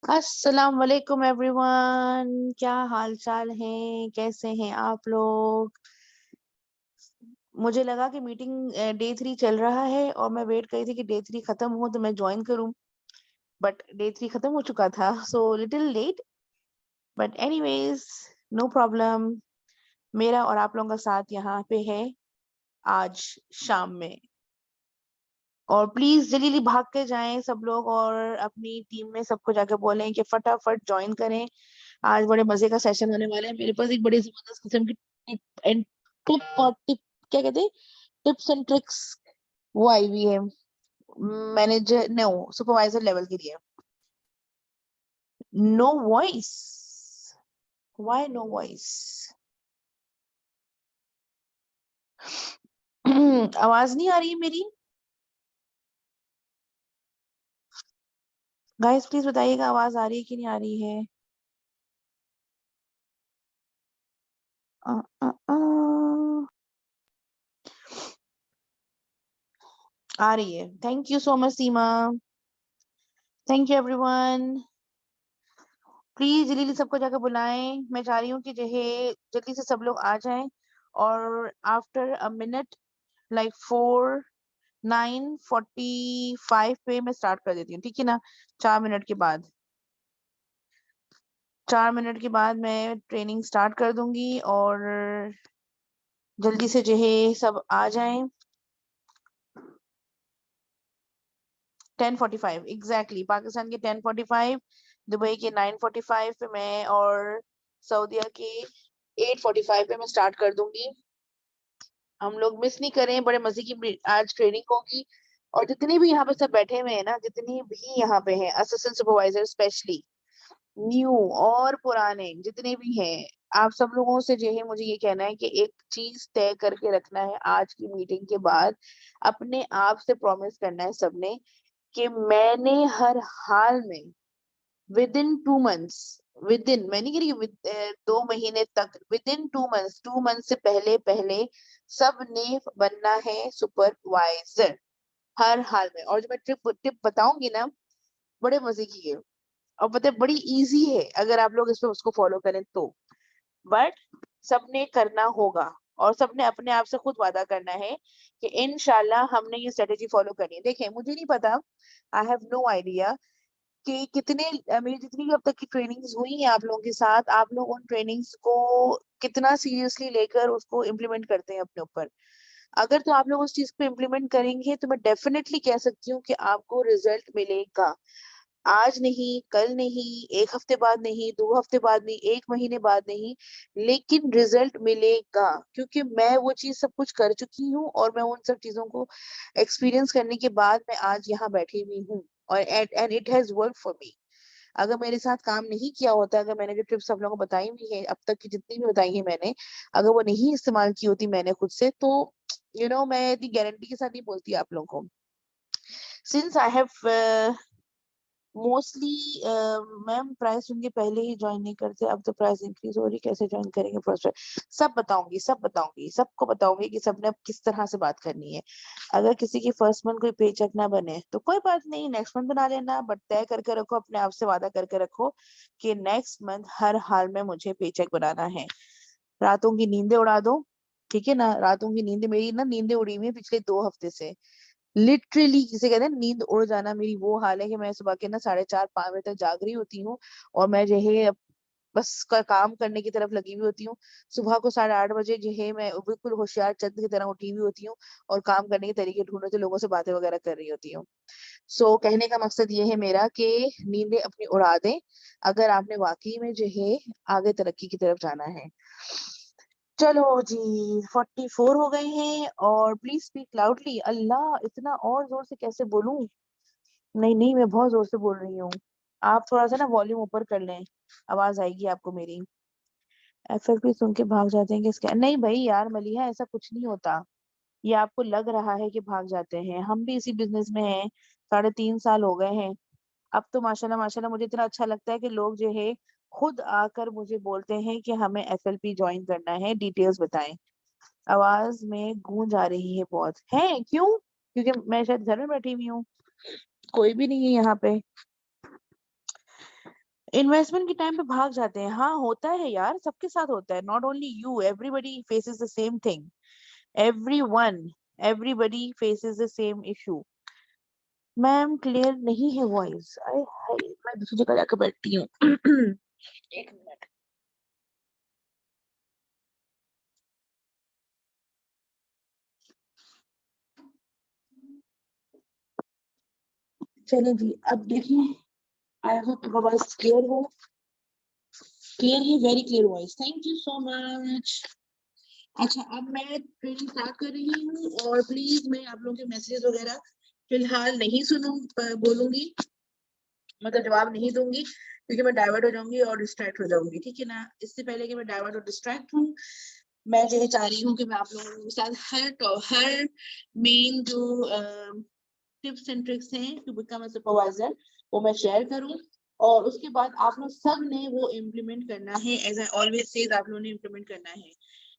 अस्सलाम वालेकुम एवरीवन, क्या हाल चाल है? कैसे हैं आप लोग? मुझे लगा कि मीटिंग डे 3 चल रहा है और मैं वेट कर रही थी कि डे 3 खत्म हो तो मैं ज्वाइन करूं, बट डे 3 खत्म हो चुका था, so little late, but anyways, no problem. मेरा और आप लोगों का साथ यहाँ पे है आज शाम में। और प्लीज जल्दी जल्दी भाग के जाएं सब लोग और अपनी टीम में सबको जाकर बोलें कि फटाफट ज्वाइन करें। आज बड़े मजे का सेशन होने वाला है। मेरे पास एक बड़ी जबरदस्त किस्म की टिप एंड टिप और टिप क्या कहते हैं, टिप्स एंड ट्रिक्स, वो आई हुई है मैनेजर नो सुपरवाइजर लेवल के लिए। No voice? Why no voice? आवाज नहीं आ रही है मेरी? गाइस प्लीज बताइएगा आवाज आ रही है कि नहीं आ रही है। आ, आ, आ, आ रही है। Thank you so much Seema. Thank you everyone. Please जल्दी जल्दी सबको जाकर बुलाएं। मैं चाह रही हूँ कि जो है जल्दी से सब लोग आ जाएं और आफ्टर अ मिनट लाइक 9:45 पे मैं स्टार्ट कर देती हूँ, ठीक है ना? 4 मिनट के बाद, 4 मिनट के बाद मैं ट्रेनिंग स्टार्ट कर दूंगी और जल्दी से जो है सब आ जाएं। 10:45 एग्जैक्टली, पाकिस्तान के 10:45, दुबई के 9:45 पे मैं और सऊदीया के 8:45 पे मैं स्टार्ट कर दूंगी। हम लोग मिस नहीं करें, बड़े मजे की आज ट्रेनिंग होगी। और जितने भी यहाँ पे सब बैठे हुए हैं ना, जितने भी यहाँ पे हैं असिस्टेंट सुपरवाइजर स्पेशली, न्यू और पुराने जितने भी हैं, आप सब लोगों से जो है मुझे ये कहना है कि एक चीज तय करके रखना है आज की मीटिंग के बाद। अपने आप से प्रॉमिस करना है सबने कि मैंने हर हाल में with in 2 months, with in मैं नहीं कह रही with, 2 महीने तक, विद इन 2 मंथ्स, 2 मंथ से पहले पहले सब ने बनना है सुपरवाइजर हर हाल में। और जो मैं ट्रिप टिप बताऊंगी ना, बड़े मजे की है और पता है बड़ी इजी है अगर आप लोग इसमें उसको फॉलो करें तो। बट सबने करना होगा और सबने अपने आप से खुद वादा करना है कि इंशाल्लाह हमने ये स्ट्रेटेजी फॉलो करनी है। देखें, मुझे नहीं पता, आई हैव नो आइडिया कि कितने मेरी जितनी भी अब तक की ट्रेनिंग्स हुई हैं आप लोगों के साथ, आप लोग उन ट्रेनिंग्स को कितना सीरियसली लेकर उसको इम्प्लीमेंट करते हैं अपने ऊपर। अगर तो आप लोग उस चीज को इम्प्लीमेंट करेंगे तो मैं डेफिनेटली कह सकती हूँ कि आपको रिजल्ट मिलेगा। आज नहीं, कल नहीं, एक हफ्ते बाद नहीं, 2 हफ्ते बाद नहीं, 1 महीने बाद नहीं, लेकिन रिजल्ट मिलेगा क्योंकि मैं वो चीज सब कुछ कर चुकी हूँ और मैं उन सब चीजों को एक्सपीरियंस करने के बाद मैं आज यहाँ बैठी हुई हूँ और and it has work for me. अगर मेरे साथ काम नहीं किया होता, अगर मैंने जो टिप्स आप लोगों को बताई हुई है अब तक की जितनी भी बताई है मैंने, अगर वो नहीं इस्तेमाल की होती मैंने खुद से, तो मैं इतनी गारंटी के साथ नहीं बोलती आप लोगों को। Since I have mostly ma'am price उनके पहले ही ज्वाइन नहीं करते, अब तो प्राइस इंक्रीज हो रही, कैसे ज्वाइन करेंगे फर्स्ट? सब बताऊंगी, सबको बताऊंगी कि सबने अब किस तरह से बात करनी है। अगर किसी की फर्स्ट मंथ कोई पे चेक ना बने तो कोई बात नहीं, नेक्स्ट मंथ बना लेना, बट तय करके रखो, अपने आप से वादा करके रखो कि नेक्स्ट मंथ हर हाल में मुझे पे चेक बनाना है। रातों की नींदें उड़ा दो, ठीक है ना? रातों की नींदें, मेरी ना नींदें उड़ी हुई है पिछले 2 हफ्ते से। लिटरली जिसे कहते हैं नींद उड़ जाना, मेरी वो हाल है कि मैं सुबह के ना 4:30-5 बजे तक जाग रही होती हूँ, और मैं जो है बस काम करने की तरफ लगी हुई होती हूँ। सुबह को 8:30 बजे जो है मैं बिल्कुल होशियार चंद की तरह उठी हुई होती हूँ, और काम करने के तरीके ढूंढ रही, लोगों से बातें वगैरह कर रही होती हूँ। सो कहने का मकसद ये है मेरा कि नींदें अपनी उड़ा दें, अगर आपने वाकई में जो है आगे तरक्की की तरफ जाना है। चलो जी, 44 हो गए हैं, और प्लीज स्पीक लाउडली। अल्लाह, इतना और जोर से कैसे बोलूं? नहीं नहीं, मैं बहुत जोर से बोल रही हूँ। आप थोड़ा सा ना वॉल्यूम ऊपर कर लें, आवाज आएगी आपको मेरी। एफएफपी सुन के भाग जाते हैं किसके? नहीं भाई यार मलिहा, ऐसा कुछ नहीं होता। ये आपको लग रहा है कि भाग जाते हैं, हम भी इसी बिजनेस में हैं, 3.5 साल हो गए हैं। अब तो माशाल्लाह माशाल्लाह मुझे इतना अच्छा लगता है कि लोग जो है खुद आकर मुझे बोलते हैं कि हमें एफएलपी ज्वाइन करना है, डिटेल्स बताएं। आवाज में गूंज आ रही है बहुत, है क्यों? क्योंकि मैं शायद घर में बैठी हुई हूँ, कोई भी नहीं है यहाँ पे। इन्वेस्टमेंट के टाइम पे भाग जाते हैं, हाँ होता है यार, सबके साथ होता है, not only you, everybody faces the same thing. Everyone, everybody faces the same issue. Ma'am clear नहीं है वॉइस, अरे हाय, मैं दूसरी जगह जाकर बैठती हूँ। एक मिनट। चलो जी, अब देखिए, आई होप वॉइस क्लियर हो। क्लियर है, very clear voice, thank you so much. अच्छा, अब मैं ट्रेनिंग स्टार्ट कर रही हूँ, और प्लीज मैं आप लोगों के मैसेजेस वगैरह फिलहाल नहीं बोलूंगी, मतलब जवाब नहीं दूंगी, क्योंकि मैं डाइवर्ट हो जाऊंगी और डिस्ट्रैक्ट हो जाऊंगी, ठीक है ना? इससे पहले कि मैं डाइवर्ट और डिस्ट्रैक्ट हूँ, मैं जो है चाह रही हूँ कि मैं आप लोगों के साथ हर मेन जो टिप्स एंड ट्रिक्स हैं टू बिकम अ सुपरवाइजर वो मैं शेयर करूँ, और उसके बाद आप लोग सब ने वो इम्प्लीमेंट करना है, एज आई ऑलवेज सेज आप लोगों ने इम्प्लीमेंट करना है,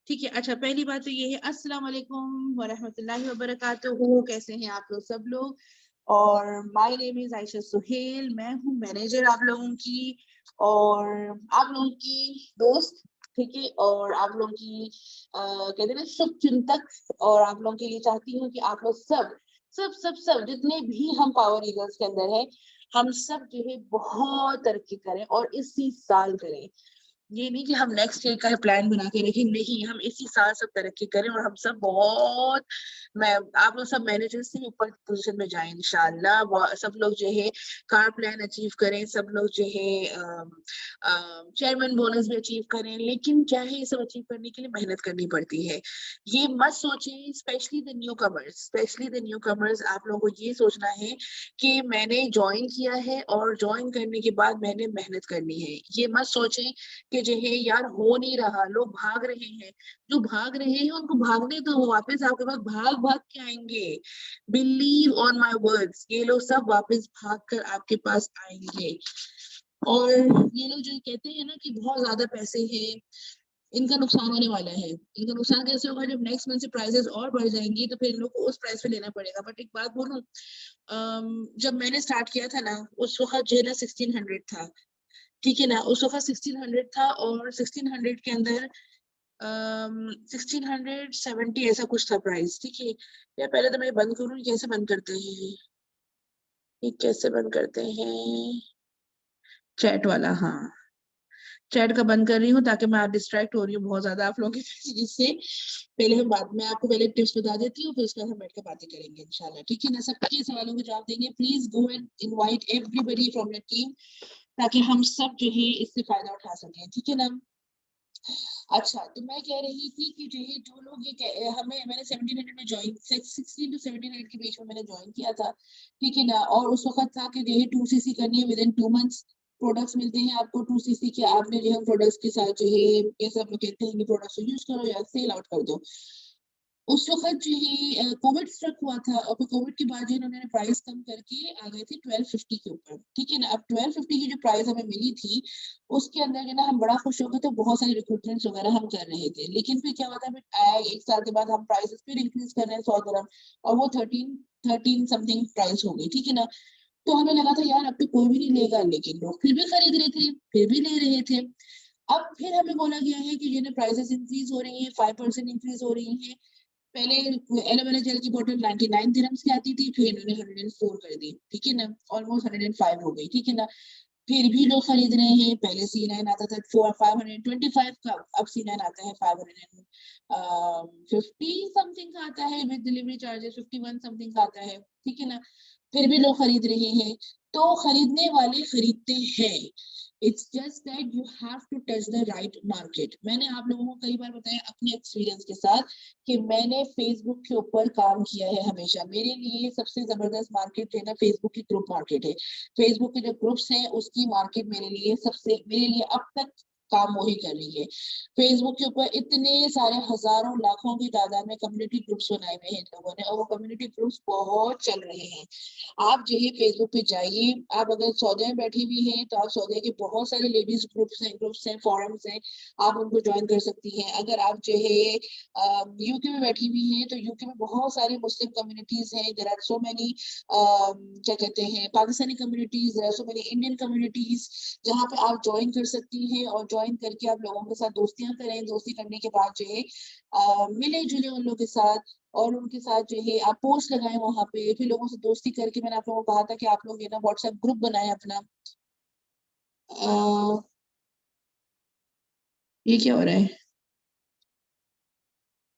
ठीक है? अच्छा, पहली बात तो ये है, अस्सलाम वालेकुम वरहमतुल्लाहि वबरकातुहू। कैसे हैं आप लोग सब लोग? और my name is Ayesha Suhail, मैं हूँ मैनेजर आप लोगों की, और आप लोगों की दोस्त, ठीक है? और आप लोगों की कहते हैं ना शुभ चिंतक, और आप लोगों के लिए चाहती हूँ कि आप लोग सब सब सब सब जितने भी हम पावर ईगल्स के अंदर है, हम सब जो है बहुत तरक्की करें, और इसी साल करें। ये नहीं कि हम नेक्स्ट ईयर का प्लान बना के रखें, नहीं, हम इसी साल सब तरक्की करें, और हम सब बहुत, मैं आप लोग सब मैनेजर से भी ऊपर पोजीशन में जाएं इंशाल्लाह। सब लोग जो है कार प्लान अचीव करें, सब लोग जो है चेयरमैन बोनस भी अचीव करें, लेकिन क्या है, ये सब अचीव करने के लिए मेहनत करनी पड़ती है। ये मत सोचें, स्पेशली द न्यू कमर्स, आप लोगों को ये सोचना है कि मैंने ज्वाइन किया है और ज्वाइन करने के बाद मैंने मेहनत करनी है। ये मत सोचें कि जो है यार हो नहीं रहा, लोग भाग रहे हैं। जो भाग रहे हैं उनको भागने दो, वो वापस आपके पास भाग भाग के आएंगे। बिलीव ऑन माय वर्ड्स, ये लोग सब वापस भाग कर आपके पास आएंगे। और ये लोग जो कहते हैं ना कि बहुत ज्यादा पैसे हैं, इनका नुकसान होने वाला है। इनका नुकसान कैसे होगा? जब नेक्स्ट मंथ से प्राइसेस और बढ़ जाएंगी तो फिर इन लोग को उस प्राइस पे लेना पड़ेगा। बट एक बात बोलूं, जब मैंने स्टार्ट किया था ना, उस वक्त जो है ना 1600 था, ठीक है ना? उस वक्त 1600 था, और 1600 के अंदर 1670 ऐसा कुछ था प्राइस, ठीक है? या पहले तो मैं बंद करूँ, कैसे बंद करते हैं, ये कैसे बंद करते हैं? चैट वाला, हाँ, चैट का बंद कर रही हूँ, ताकि मैं डिस्ट्रैक्ट हो रही हूँ बहुत ज्यादा आप लोगों की चीज से। पहले हम बात में आपको पहले टिप्स बता देती हूँ, फिर उसके बाद हम बैठ कर बातें करेंगे इंशाल्लाह, ठीक है ना? सबके सवालों के जवाब देंगे। Please go and invite everybody from your team, ताकि हम सब जो है इससे फायदा उठा सकें, ठीक है ना? अच्छा, तो मैं कह रही थी कि जो लोग मैंने 1700 में ज्वाइन, 16 to 1700 के बीच में मैंने ज्वाइन किया था, ठीक है ना? और उस वक्त था कि जो है 2cc करनी है विद इन 2 मंथ्स, प्रोडक्ट्स मिलते हैं आपको 2cc के, आपने जो है प्रोडक्ट्स के साथ जो है जैसे आप लोग कहते हैं कि प्रोडक्ट्स यूज करो या सेल आउट कर दो। उस वक़्त जो है कोविड स्ट्रक हुआ था और फिर कोविड के बाद जो इन्होंने प्राइस कम करके आ गए थे 1250 के ऊपर, ठीक है ना? अब 1250 की जो प्राइस हमें मिली थी, उसके अंदर जो है ना हम बड़ा खुश हो गए थे, बहुत सारे रिक्रूटमेंट्स वगैरह हम कर रहे थे। लेकिन फिर क्या हुआ था, फिर 1 साल के बाद हम प्राइसेस फिर इंक्रीज़ कर रहे हैं 100 दिरहम और वो 13 समथिंग प्राइस हो गई, ठीक है ना? तो हमें लगा था यार अब तो कोई भी नहीं लेगा, लेकिन लोग फिर भी खरीद रहे थे, फिर भी ले रहे थे। अब फिर हमें बोला गया है कि ये ना प्राइसेस इंक्रीज़ हो रही हैं, 5% इंक्रीज़ हो रही हैं। पहले एलोवेरा जेल की बॉटल 99 दिरहम्स की आती थी, फिर इन्होंने 104 कर दी, ठीक है ना? ऑलमोस्ट 105 हो गई, ठीक है ना? फिर भी लोग खरीद रहे हैं। पहले C9 आता था 525 का, अब C9 आता है 550 समथिंग का आता है विद डिलीवरी चार्जेस, 51 समथिंग का आता है, ठीक है ना? फिर भी लोग खरीद रहे हैं, तो खरीदने वाले खरीदते हैं। It's just that you have to touch the right market. मैंने आप लोगों को कई बार बताया अपने एक्सपीरियंस के साथ कि मैंने फेसबुक के ऊपर काम किया है हमेशा। मेरे लिए सबसे जबरदस्त मार्केट है ना फेसबुक की ग्रुप मार्केट है। फेसबुक के जो ग्रुप्स हैं उसकी मार्केट मेरे लिए अब तक काम वही कर रही है। फेसबुक के ऊपर इतने सारे हजारों लाखों की तादाद में कम्युनिटी ग्रुप्स बनाए हुए हैं इन लोगों ने, और वो कम्युनिटी ग्रुप्स बहुत चल रहे हैं। आप जो है फेसबुक पे जाइए, आप अगर सऊदी में बैठी हुई हैं तो आप सऊदी के बहुत सारे लेडीज ग्रुप्स हैं, फोरम्स हैं, आप उनको ज्वाइन कर सकती हैं। अगर आप जो है यूके में बैठी हुई हैं तो यूके में बहुत सारी मुस्लिम कम्युनिटीज हैं। देयर आर सो मेनी क्या कहते हैं Pakistani communities, there are so many Indian communities जहाँ पे आप ज्वाइन कर सकती हैं, और ज्वाइन करके आप लोगों के साथ दोस्तियां करें। दोस्ती करने के बाद जो है मिले जुले उन लोगों के साथ, और उनके साथ जो है आप पोस्ट लगाएं वहां पे, फिर लोगों से दोस्ती करके मैंने आप लोगों को कहा था कि आप लोग ये ना व्हाट्सएप ग्रुप बनाएं अपना। अ, ये क्या हो रहा है?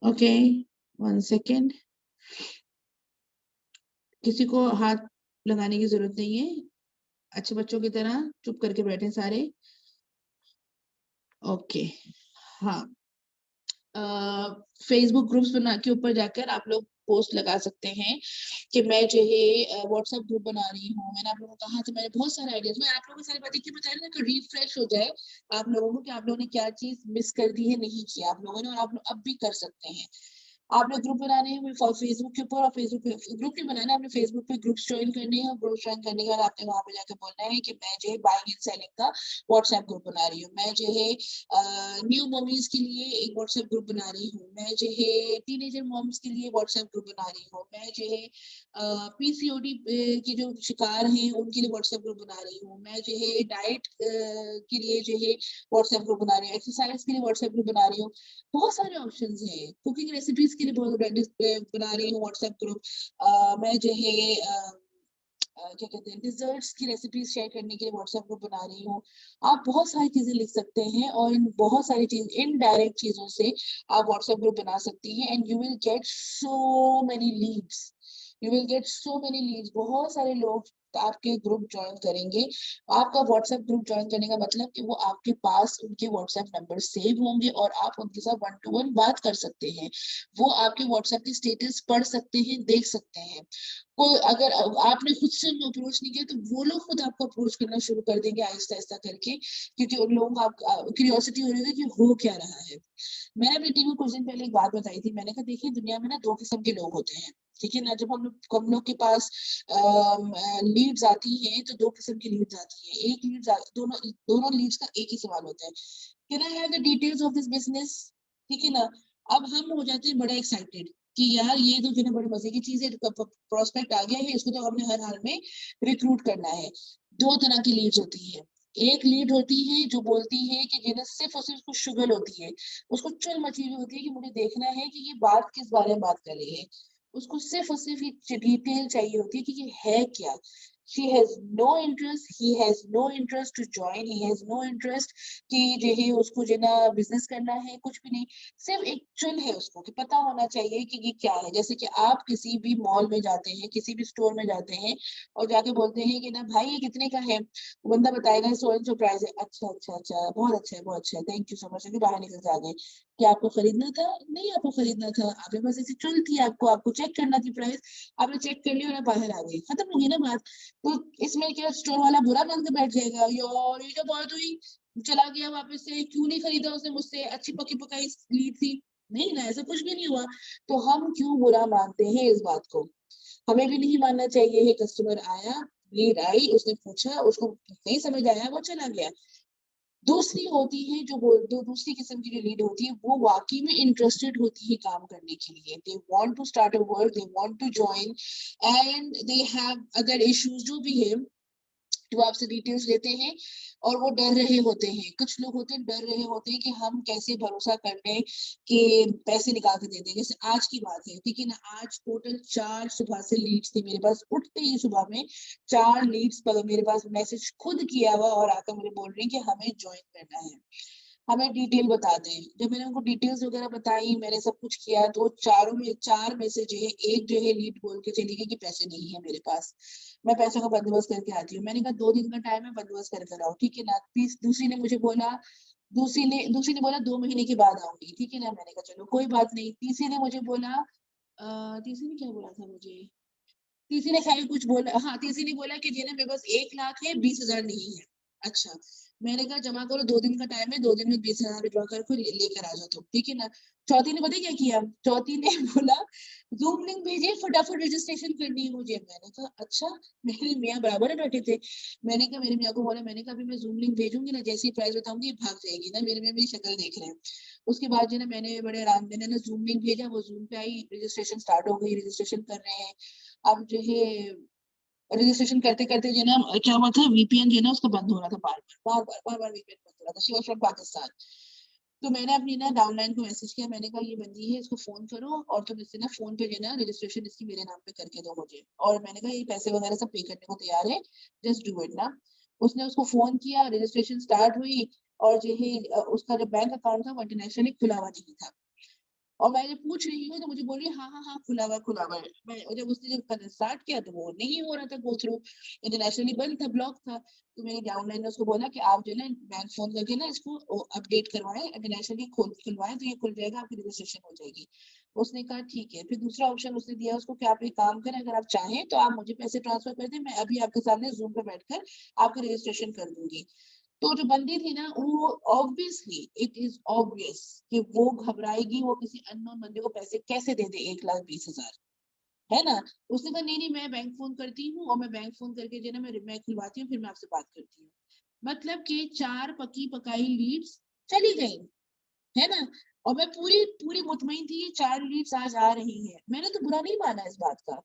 Okay, 1 second. किसी को हाथ लगाने की जरूरत नहीं है, अच्छे बच्चों की तरह चुप करके बैठे सारे। ओके, हाँ। फेसबुक ग्रुप्स बना के ऊपर जाकर आप लोग पोस्ट लगा सकते हैं कि मैं जो है व्हाट्सएप ग्रुप बना रही हूँ। मैंने आप लोगों को कहा था, मैंने बहुत सारे आइडियाज, मैं आप लोगों को सारी बातें क्यों बता रही हूँ कि रिफ्रेश हो जाए आप लोगों को कि आप लोगों ने क्या चीज मिस कर दी है, नहीं किया आप लोगों ने, और आप लोग अब भी कर सकते हैं। आपने ग्रुप बनाने हैं फेसबुक के ऊपर, और फेसबुक पे ग्रुप नहीं बनाना, आपने फेसबुक पे ग्रुप्स ज्वाइन करने हैं, और ग्रुप ज्वाइन करने के बाद आपने वहां पे जाकर बोलना है कि मैं जो है बाइंग एंड सेलिंग का व्हाट्सएप ग्रुप बना रही हूँ, मैं जो है न्यू मम्मीज के लिए एक व्हाट्सएप ग्रुप बना रही हूँ, मैं जो है टीनेजर मॉम्स के लिए व्हाट्सएप ग्रुप बना रही हूँ, मैं जो है पीसीओडी की जो शिकार हैं उनके लिए व्हाट्सएप ग्रुप बना रही हूँ, मैं जो है डाइट के लिए जो है व्हाट्सएप ग्रुप बना रही हूँ, एक्सरसाइज के लिए व्हाट्सएप ग्रुप बना रही हूँ। बहुत सारे ऑप्शंस हैं। कुकिंग रेसिपीज के लिए बहुत बना रही हूँ व्हाट्सएप ग्रुप। मैं जो है क्या कहते हैं डिजर्ट्स की रेसिपीज शेयर करने के लिए व्हाट्सएप ग्रुप बना रही हूँ। आप बहुत सारी चीजें लिख सकते हैं, और इन बहुत सारी चीज इनडायरेक्ट चीजों से आप व्हाट्सएप ग्रुप बना सकती हैं, and you will get so many leads. You will get so many leads. बहुत सारे लोग आपके ग्रुप ज्वाइन करेंगे। आपका व्हाट्सएप ग्रुप ज्वाइन करने का मतलब कि वो आपके पास उनके व्हाट्सएप नंबर सेव होंगे, और आप उनके साथ 1 to 1 बात कर सकते हैं। वो आपके व्हाट्सएप की स्टेटस पढ़ सकते हैं, देख सकते हैं। कोई अगर आपने खुद से उनको अप्रोच नहीं किया तो वो लोग खुद आपको अप्रोच करना शुरू कर देंगे आहिस्ता आहिस्ता करके, क्योंकि उन लोगों को आप क्यूरियोसिटी हो रही है कि हो क्या रहा है। मैंने अपनी टीम में कुछ दिन पहले एक बात बताई थी, मैंने कहा देखिए दुनिया में ना 2 किस्म के लोग होते हैं, ठीक है ना? जब हम लोग के पास लीड्स आती हैं तो 2 किस्म की लीड्स आती है। एक लीड्स दोनों दोनों लीड्स का एक ही सवाल होता है, can I have the details of this business, ठीक है ना? अब हम हो जाते हैं बड़ा एक्साइटेड कि यार ये तो जो है बड़ी मजे की चीज है, प्रोस्पेक्ट आ गया है, इसको तो हमने हर हाल में रिक्रूट करना है। 2 तरह की लीड्स होती है। एक लीड होती है जो बोलती है कि जिन्हें सिर्फ और सिर्फ कुछ शुगर होती है, उसको चुल मची हुई होती है कि मुझे देखना है कि ये बात किस बारे में बात कर रही है। उसको सिर्फ और सिर्फ ये डिटेल चाहिए होती है कि ये है क्या। She has no interest, he has no interest to join, he has no interest कि जो है उसको जो ना बिजनेस करना है, कुछ भी नहीं। सिर्फ एक चुल है उसको कि पता होना चाहिए कि ये क्या है। जैसे कि आप किसी भी मॉल में जाते हैं, किसी भी स्टोर में जाते हैं, और जाके बोलते हैं कि ना भाई ये कितने का है, वो बंदा बताएगा सो एंड सो प्राइस है। अच्छा अच्छा अच्छा, बहुत अच्छा है, बहुत अच्छा है, थैंक यू सो मच, बाहर निकल के आ गए। क्या आपको खरीदना था? नहीं आपको खरीदना था, आपके पास ऐसी चुल थी, आपको चेक करना थी प्राइस, आपने चेक कर लिया और आप बाहर आ गए, खत्म हो गई ना बात। तो इसमें क्या स्टोर वाला बुरा मान के बैठ जाएगा, यार ये जो बात हुई, चला गया वापस से, क्यों नहीं खरीदा उसने मुझसे, अच्छी पकी पकाई लीड थी। नहीं ना, ऐसा कुछ भी नहीं हुआ। तो हम क्यों बुरा मानते हैं इस बात को? हमें भी नहीं मानना चाहिए है। कस्टमर आया, लीड आई, उसने पूछा, उसको नहीं समझ आया, वो चला गया। दूसरी होती है जो दूसरी किस्म की जो लीड होती है, वो वाकई में इंटरेस्टेड होती है काम करने के लिए। They want to start a work, they want to join, and they have other issues जो भी है, वो आपसे डिटेल्स लेते हैं। और वो डर रहे होते हैं, कुछ लोग होते हैं डर रहे होते हैं कि हम कैसे भरोसा कर लें कि पैसे निकाल के दे दें। जैसे आज की बात है, ठीक है ना, आज टोटल 4 सुबह से लीड्स थी मेरे पास, उठते ही सुबह में 4 लीड्स पर मेरे पास मैसेज खुद किया हुआ और आकर मुझे बोल रही है कि हमें ज्वाइन करना है, हमें डिटेल बता दें। जब मैंने उनको डिटेल्स वगैरह बताई, मैंने सब कुछ किया, तो चारों में 4 में से जो है एक जो है लीड बोल के चली गई कि पैसे नहीं है मेरे पास, मैं पैसों का बंदोबस्त करके आती हूँ। मैंने कहा 2 दिन का टाइम है, बंदोबस्त करके लाओ, ठीक है ना। दूसरी ने मुझे बोला, दूसरी ने बोला 2 महीने के बाद आऊंगी, ठीक है ना। मैंने कहा चलो कोई बात नहीं। तीसरी ने मुझे बोला, तीसरी ने क्या बोला था मुझे, तीसरी ने खैर कुछ बोला, हाँ तीसरी ने बोला कि जी ना मेरे पास 1 लाख है, 20,000 नहीं है। अच्छा, मैंने कहा जमा करो, 2 दिन का टाइम है, 2 दिन में 20,000 विड्रॉ करके लेकर आ जाओ तुम, ठीक है ना। चौथी ने पता क्या किया, चौथी ने बोला जूम लिंक भेजिए, फटाफट रजिस्ट्रेशन करनी है मुझे। मैंने कहा अच्छा, मेरे मियाँ बराबर है बैठे थे। मैंने कहा मेरे मियाँ को बोला, मैंने कहा अभी मैं जूम लिंक भेजूंगी ना, जैसी प्राइस बताऊंगी भाग जाएगी ना, मेरे मियाँ मेरी शक्ल देख रहे हैं। उसके बाद जो ना मैंने बड़े आराम, मैंने ना जूम लिंक भेजा, वो जूम पे आई, रजिस्ट्रेशन स्टार्ट हो गई, रजिस्ट्रेशन कर रहे हैं। अब जो है रजिस्ट्रेशन करते करते जो है ना क्या हुआ था, वीपीएन जो है ना उसका बंद हो रहा था, बार बार वीपीएन बंद हो रहा था, शी वाज फ्रॉम पाकिस्तान। तो मैंने अपनी ना डाउनलाइन को मैसेज किया, मैंने कहा ये बंदी है, इसको फोन करो और तुम इससे ना फोन पे जो है ना रजिस्ट्रेशन इसकी मेरे नाम पे करके दो मुझे, और मैंने कहा ये पैसे वगैरह सब पे करने को तैयार है, जस्ट डू इट ना। उसने उसको फोन किया, रजिस्ट्रेशन स्टार्ट हुई, और जो है उसका जो बैंक अकाउंट था वो इंटरनेशनली खुला हुआ नहीं था। और मैं जब पूछ रही हूँ तो मुझे बोल रही है हाँ हाँ हाँ खुला हुआ खुला हुआ है। मैं जब उसने जब स्टार्ट किया तो वो नहीं हो रहा था गो थ्रू, इंटरनेशनली बंद था, ब्लॉक था। तो मैंने डाउनलाइन ने उसको बोला कि आप जो है ना बैंक फोन करके ना इसको अपडेट करवाएं, इंटरनेशनली खुलवाएं तो ये खुल जाएगा, आपकी रजिस्ट्रेशन हो जाएगी। उसने कहा ठीक है। फिर दूसरा ऑप्शन उसने दिया उसको कि आप एक काम करें, अगर आप चाहें तो आप मुझे पैसे ट्रांसफर कर दें, मैं अभी आपके सामने जूम पे बैठकर आपका रजिस्ट्रेशन कर दूंगी। तो जो बंदी थी ना वो ऑब्वियसली, इट इज ऑब्वियस कि वो घबराएगी, वो किसी अननोन बंदे को पैसे कैसे दे दे 1,20,000, है ना। उसने कहा नहीं नहीं मैं बैंक फोन करती हूँ, और मैं बैंक फोन करके जो है ना मैं खुलवाती हूँ, फिर मैं आपसे बात करती हूँ। मतलब कि 4 पकी पकाई लीड्स चली गई, है ना। और मैं पूरी पूरी मुतमईन थी ये 4 लीड्स आज आ रही हैं, मैंने तो बुरा नहीं माना इस बात का,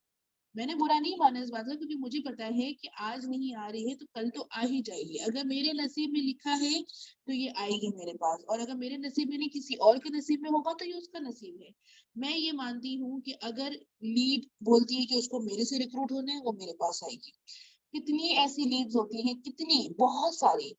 मैंने बुरा नहीं माना इस बात का, क्योंकि मुझे पता है कि आज नहीं आ रही है तो कल तो आ ही जाएगी। अगर मेरे नसीब में लिखा है तो ये आएगी मेरे पास, और अगर मेरे नसीब में नहीं किसी और के नसीब में होगा तो ये उसका नसीब है। मैं ये मानती हूँ कि अगर लीड बोलती है कि उसको मेरे से रिक्रूट होना है, वो मेरे पास आएगी। कितनी ऐसी लीड्स होती हैं, कितनी बहुत सारी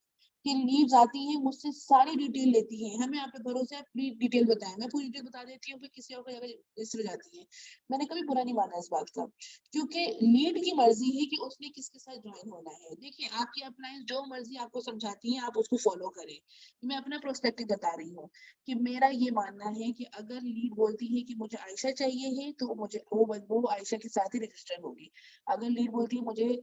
कि लीड्स आती हैं, मुझसे सारी डिटेल लेती हैं, हमें आप पे भरोसा है, पूरी डिटेल बताएं, मैं पूरी डिटेल बता देती हूँ, फिर किसी और को जगह रजिस्टर हो जाती है। मैंने कभी बुरा नहीं माना इस बात का, क्योंकि लीड की मर्जी है कि उसने किसके साथ ज्वाइन होना है। देखिए आपकी अपलाइन जो मर्जी आपको समझाती है आप उसको फॉलो करें। मैं अपना प्रोस्पेक्टिव बता रही हूँ कि मेरा ये मानना है कि अगर लीड बोलती है कि मुझे आयशा चाहिए है तो मुझे वो आयशा के साथ ही रजिस्टर होगी। अगर लीड बोलती है मुझे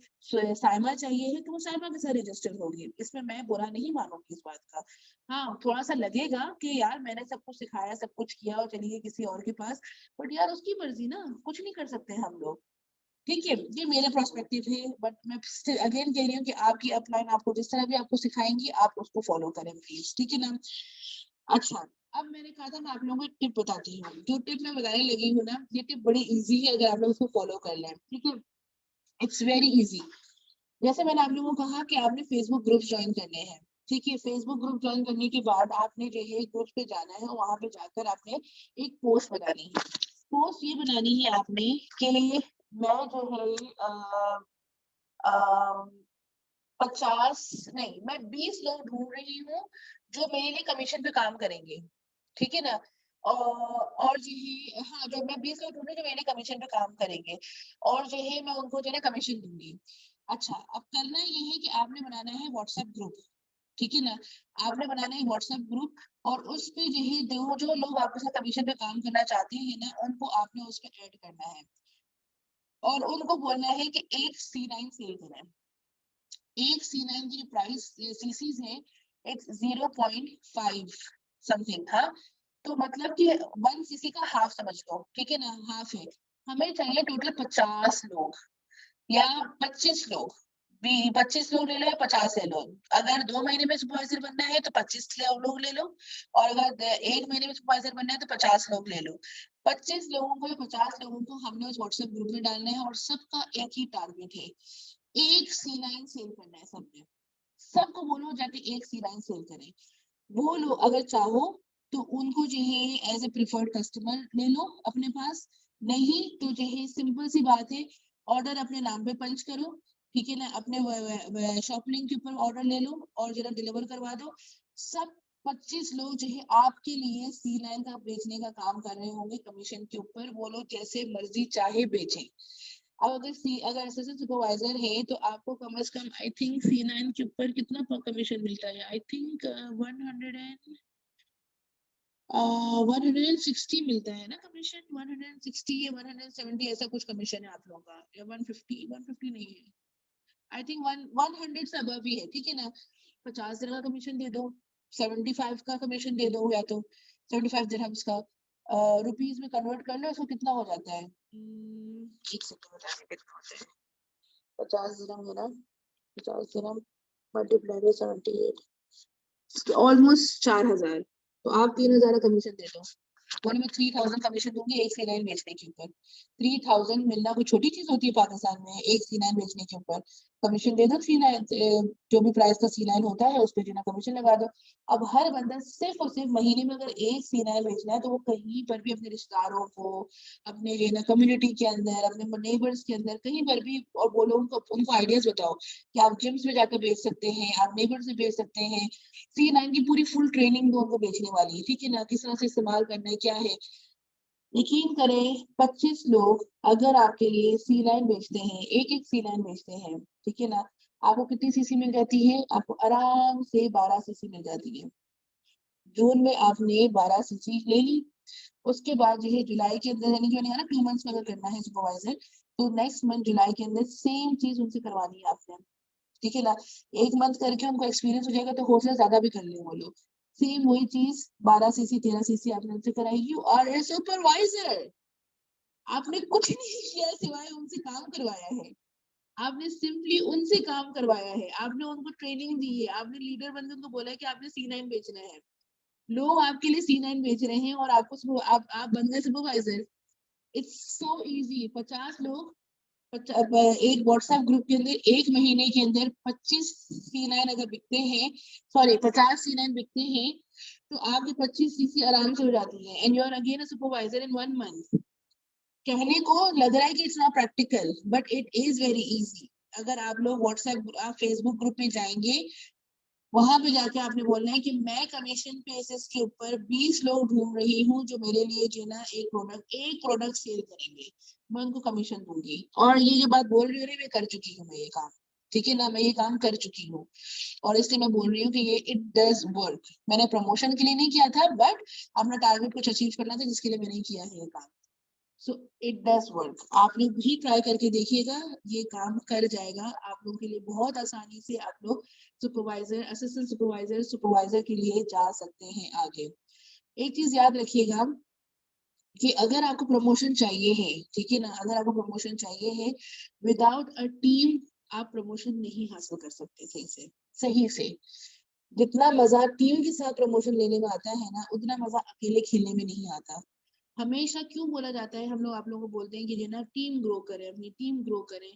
साइमा चाहिए है तो वो साइमा के साथ रजिस्टर होगी, इसमें मैं बुरा नहीं मानूंगी इस बात का। हाँ थोड़ा सा लगेगा कि यार मैंने सब कुछ सिखाया, सब कुछ किया और चली गई किसी और के पास, बट यार उसकी मर्जी ना, कुछ नहीं कर सकते हम लोग। ठीक है, ये मेरे पर्सपेक्टिव है, बट मैं अगेन कह रही हूँ कि आपकी अपलाइन आपको जिस तरह भी आपको सिखाएंगी आप उसको फॉलो करें प्लीज, ठीक है ना। अच्छा, अब मैंने कहा था मैं आप लोगों को टिप बताती हूँ, जो टिप मैं बताने लगी हूँ ना ये टिप बड़ी इजी है, अगर आप लोग उसको फॉलो कर लें, ठीक है। It's very easy. जैसे मैंने आप लोगों को कहा कि आपने फेसबुक ग्रुप ज्वाइन करने हैं, ठीक है। फेसबुक ग्रुप ज्वाइन करने के बाद आपने जो है ग्रुप पे जाना है, वहां पे जाकर आपने एक पोस्ट बनानी है। पोस्ट ये बनानी है आपने कि मैं जो है 50 नहीं मैं 20 लोग ढूंढ रही हूँ जो मेरे लिए कमीशन पे काम करेंगे, ठीक है ना। और जो है हाँ जो मैं 20 लोग ढूंढ रही हूँ जो मेरे लिए कमीशन पे काम करेंगे, और जो है मैं उनको जो है ना कमीशन दूंगी। अच्छा, अब करना ये है कि आपने बनाना है व्हाट्सएप ग्रुप, ठीक है ना। आपने बनाना है व्हाट्सएप ग्रुप, और उस पे जो है जो लोग आपके साथ कमीशन पे काम करना चाहते हैं ना उनको आपने उस पर ऐड करना है। और उनको बोलना है कि एक C9 सेल करें। एक C9 की जो प्राइस सीसीज है इट्स 0.5 समथिंग था, तो मतलब कि 1 सीसी का हाफ समझ लो, ठीक है ना, हाफ है। हमें चाहिए टोटल 50 लोग या 25 लोग, भी 25 लोग ले लो या 50 ले लो। अगर 2 महीने में सुपरवाइजर बनना है तो 25 लोग ले लो, और अगर 1 महीने में सुपरवाइजर बनना है तो 50 लोग ले लो। 25 लोगों को या 50 लोगों को हमने उस व्हाट्सएप ग्रुप में डालना है, और सबका एक ही टारगेट है, एक C9 सेल करना है सबने। सबको बोलो जाके एक C9 सेल करें। वो लो, अगर चाहो तो उनको जो है एज ए प्रिफर्ड कस्टमर ले लो अपने पास, नहीं तो जो है सिंपल सी बात है, ऑर्डर अपने नाम पे पंच करो, ठीक है ना, अपने शॉप लिंक के ऊपर ऑर्डर ले लो और जरा डिलीवर करवा दो। सब 25 लोग जो है आपके लिए C9 का बेचने का काम कर रहे होंगे कमीशन के ऊपर, वो लोग जैसे मर्जी चाहे बेचें। अब अगर असिस्टेंट सुपरवाइजर है तो आपको कम से कम आई थिंक C9 के ऊपर कितना कमीशन मिलता है, आई थिंक 160 मिलता है ना कमीशन, 160 या 170 ऐसा कुछ कमीशन है आप लोगों का, या 150 नहीं है, आई थिंक 100 से अबव ही है, ठीक है ना। 50 दिन का कमीशन दे दो, 75 का कमीशन दे दो, या तो 75 दिरहम्स का रुपीज में कन्वर्ट कर लो, इसको कितना हो जाता है, एक सेकंड बताने कितना होता है, 50 दिरहम है ना, 50 दिरहम मल्टीप्लाई बाय 78, ऑलमोस्ट 4000, तो आप 3000 का कमीशन दे दो, और मैं 3000 कमीशन दूंगी एक C9 बेचने के ऊपर। 3000 मिलना कोई छोटी चीज होती है पाकिस्तान में, एक C9 बेचने के ऊपर कमीशन दे दो। C9 जो भी प्राइस का C9 होता है उस पर जो ना कमीशन लगा दो। अब हर बंदा सिर्फ और सिर्फ महीने में अगर एक C9 बेचना है तो वो कहीं पर भी अपने रिश्तेदारों को, अपने जो है ना कम्युनिटी के अंदर, अपने नेबर्स के अंदर, कहीं पर भी, और बोलो उनको आइडियाज बताओ कि आप जिम्स में जाकर बेच सकते हैं, आप नेबर्स में बेच सकते हैं। C9 की पूरी फुल ट्रेनिंग दो उनको बेचने वाली है, ठीक है ना, किस तरह से इस्तेमाल करना है क्या है। यकीन करें 25 लोग अगर आपके लिए C9 बेचते हैं, एक एक C9 बेचते हैं, ठीक है ना, आपको कितनी सीसी मिल जाती है, आपको आराम से 12 सीसी मिल जाती है। जून में आपने 12 सीसी ले ली, उसके बाद जो है जुलाई के अंदर, यानी जो है ना 2 मंथ्स में अगर करना है सुपरवाइजर, तो नेक्स्ट मंथ जुलाई के अंदर सेम चीज उनसे करवानी है आपने, ठीक है ना। 1 मंथ करके उनको एक्सपीरियंस हो जाएगा तो हो सकता है ज्यादा भी कर ले वो लोग। सेम वही चीज 12 सीसी 13 सीसी आपने उनसे कराएगी, और ए सुपरवाइजर आपने कुछ नहीं किया सिवाय उनसे काम करवाया है। आपने सिंपली उनसे काम करवाया है, आपने उनको ट्रेनिंग दी है, आपने लीडर बनकर उनको बोला है कि आपने C9 बेचना है, लोग आपके लिए C9 बेच रहे हैं, और आपको आप बन गए सुपरवाइजर। It's so easy. 50 लोग एक व्हाट्सएप ग्रुप के अंदर एक महीने के अंदर 25 C9 अगर बिकते हैं, सॉरी 50 C9 बिकते हैं, तो आपकी 25 सीसी आराम से हो जाती है, and you are again a supervisor in 1 month. कहने को लग रहा है कि it's not practical, but it is very easy. अगर आप लोग व्हाट्सएप आप फेसबुक ग्रुप में जाएंगे, वहां पे जाके आपने बोलना है कि मैं कमीशन बेसिस के ऊपर 20 लोग ढूंढ रही हूँ जो मेरे लिए जो ना एक प्रोडक्ट सेल करेंगे, मैं उनको कमीशन दूंगी। और ये जो बात बोल रही हूँ मैं कर चुकी हूँ, मैं ये काम, ठीक है ना, मैं ये काम कर चुकी हूँ, और इसलिए मैं बोल रही हूँ कि ये इट डज वर्क। मैंने प्रमोशन के लिए नहीं किया था, बट अपना टारगेट कुछ अचीव करना था जिसके लिए मैंने किया है ये काम। So it does work. आप लोग भी ट्राई करके देखिएगा, ये काम कर जाएगा आप लोगों के लिए बहुत आसानी से। आप लोग सुपरवाइजर, असिस्टेंट सुपरवाइजर, सुपरवाइजर के लिए जा सकते हैं आगे। एक चीज याद रखिएगा कि अगर आपको प्रमोशन चाहिए है, ठीक है ना, अगर आपको प्रमोशन चाहिए है, विदाउट अ टीम आप प्रमोशन नहीं हासिल कर सकते सही से। जितना मजा टीम के साथ प्रमोशन लेने में आता है ना, उतना मजा अकेले खेलने में नहीं आता। हमेशा क्यों बोला जाता है, हम लोग आप लोगों को बोलते हैं कि जो ना टीम ग्रो करें, अपनी टीम ग्रो करें।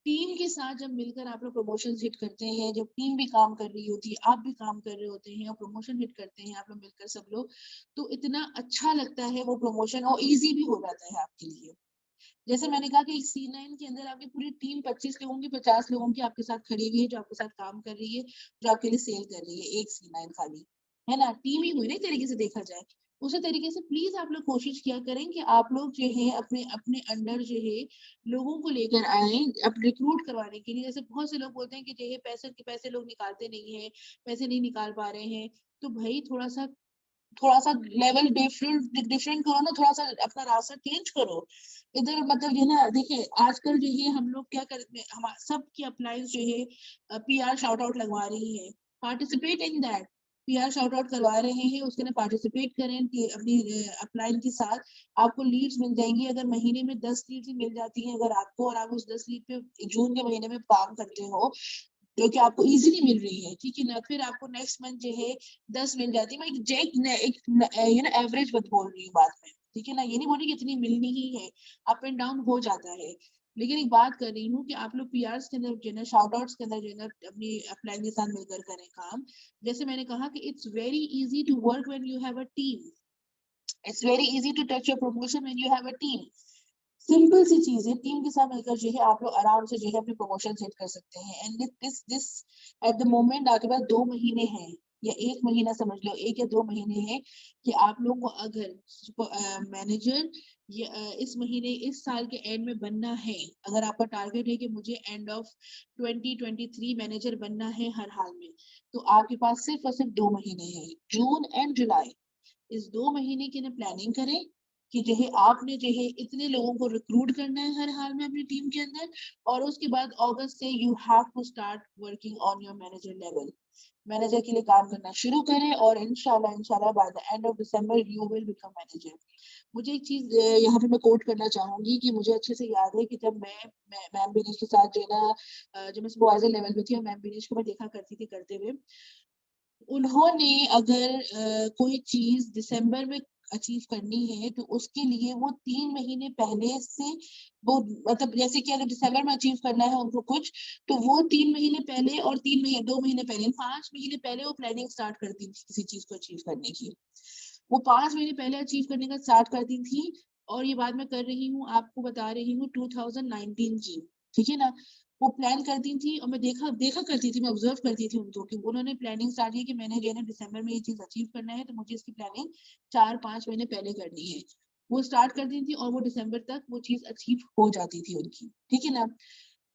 टीम के साथ जब मिलकर आप लोग प्रमोशन हिट करते हैं, जब टीम भी काम कर रही होती है, आप भी काम कर रहे होते हैं, और प्रमोशन हिट करते हैं आप लोग मिलकर सब लोग, तो इतना अच्छा लगता है वो प्रमोशन, और इजी भी हो जाता है आपके लिए। जैसे मैंने कहा कि एक C9 के अंदर आपकी पूरी टीम 25 लोगों की, 50 लोगों की आपके साथ खड़ी हुई है, जो आपके साथ काम कर रही है, जो आपके लिए सेल कर रही है, एक C9 खाली, है ना, टीम ही हुई ना एक तरीके से देखा जाए। उसी तरीके से प्लीज आप लोग कोशिश किया करें कि आप लोग जो है अपने अपने अंडर जो है लोगों को लेकर आए, अब रिक्रूट करवाने के लिए। जैसे बहुत से लोग बोलते हैं कि जो है पैसे लोग निकालते नहीं है, पैसे नहीं निकाल पा रहे हैं, तो भाई थोड़ा सा थोड़ा सा लेवल डिफरेंट करो ना, थोड़ा सा अपना रास्ता चेंज करो इधर। मतलब ये ना देखिए आजकल जो है हम लोग क्या करते हैं, हम सबकी अप्लाइज जो है पीआर शाउट आउट लगवा रही है, participate in that, PR shout out करवा रहे हैं, उसके लिए पार्टिसिपेट करें कि अपनी अप्लाइन के साथ आपको लीड्स मिल जाएंगी। अगर महीने में 10 लीड्स मिल जाती हैं अगर आपको, और आप उस 10 लीड पे जून के महीने में काम करते हो जो कि आपको इजीली मिल रही है, ठीक है ना, फिर आपको नेक्स्ट मंथ जो है 10 मिल जाती है। मैं एक यू नो एवरेज बत बोल रही हूँ बात में, ठीक है ना, ये नहीं बोल रही कि इतनी मिलनी ही है, अप एंड डाउन हो जाता है। लेकिन एक बात कर रही हूँ कि आप लोग पीआरस के अंदर जो है ना, शाउट आउट्स के अंदर जो है ना, अपनी अप्लाई के साथ मिलकर करें काम। जैसे मैंने कहा कि it's very easy to work when you have a team, it's very easy to touch your promotion when you have a team. Simple सी चीज है, टीम के साथ मिलकर जो है आप लोग आराम से जो है अपनी प्रमोशन सेट कर सकते हैं। And this at the moment आपके पास 2 महीने हैं या 1 महीना समझ लो, 1 या 2 महीने हैं कि आप लोग को अगर मैनेजर इस महीने इस साल के एंड में बनना है, अगर आपका टारगेट है कि मुझे एंड ऑफ 2023 मैनेजर बनना है हर हाल में, तो आपके पास सिर्फ और सिर्फ 2 महीने हैं, जून एंड जुलाई। इस 2 महीने की ना प्लानिंग करें कि जो है आपने जो है इतने लोगों को रिक्रूट करना है हर हाल में अपनी टीम के अंदर, और उसके बाद अगस्त से you have to start working on your manager level, manager के लिए काम करना शुरू करें, और इंशाल्लाह इंशाल्लाह by the end of December you will become manager. मुझे एक चीज यहाँ पे मैं कोट करना चाहूंगी कि मुझे अच्छे से याद है कि जब मैं मैम बिनेश के साथ जो है ना जब मैं सुपरवाइजर लेवल पे थी और मैम बिनेश को मैं देखा करती थी करते हुए, उन्होंने अगर कोई चीज दिसंबर में अचीव करनी है तो उसके लिए वो 3 महीने पहले से वो, मतलब जैसे कि अगर दिसंबर में अचीव करना है उनको कुछ, तो वो 3 महीने पहले और 3 महीने 2 महीने पहले 5 महीने पहले वो प्लानिंग स्टार्ट करती थी किसी चीज को अचीव करने की। वो 5 महीने पहले अचीव करने का स्टार्ट करती थी। और ये बात मैं कर रही हूँ, आपको बता रही हूँ 2019 की, ठीक है ना। वो प्लान करती थी और मैं देखा देखा करती थी, मैं ऑब्जर्व करती थी उनको कि उन्होंने प्लानिंग स्टार्ट की कि मैंने जो है ना दिसंबर में ये चीज अचीव करना है, तो मुझे इसकी प्लानिंग 4-5 महीने पहले करनी है। वो स्टार्ट करती थी और वो दिसंबर तक वो चीज अचीव हो जाती थी उनकी, ठीक है ना।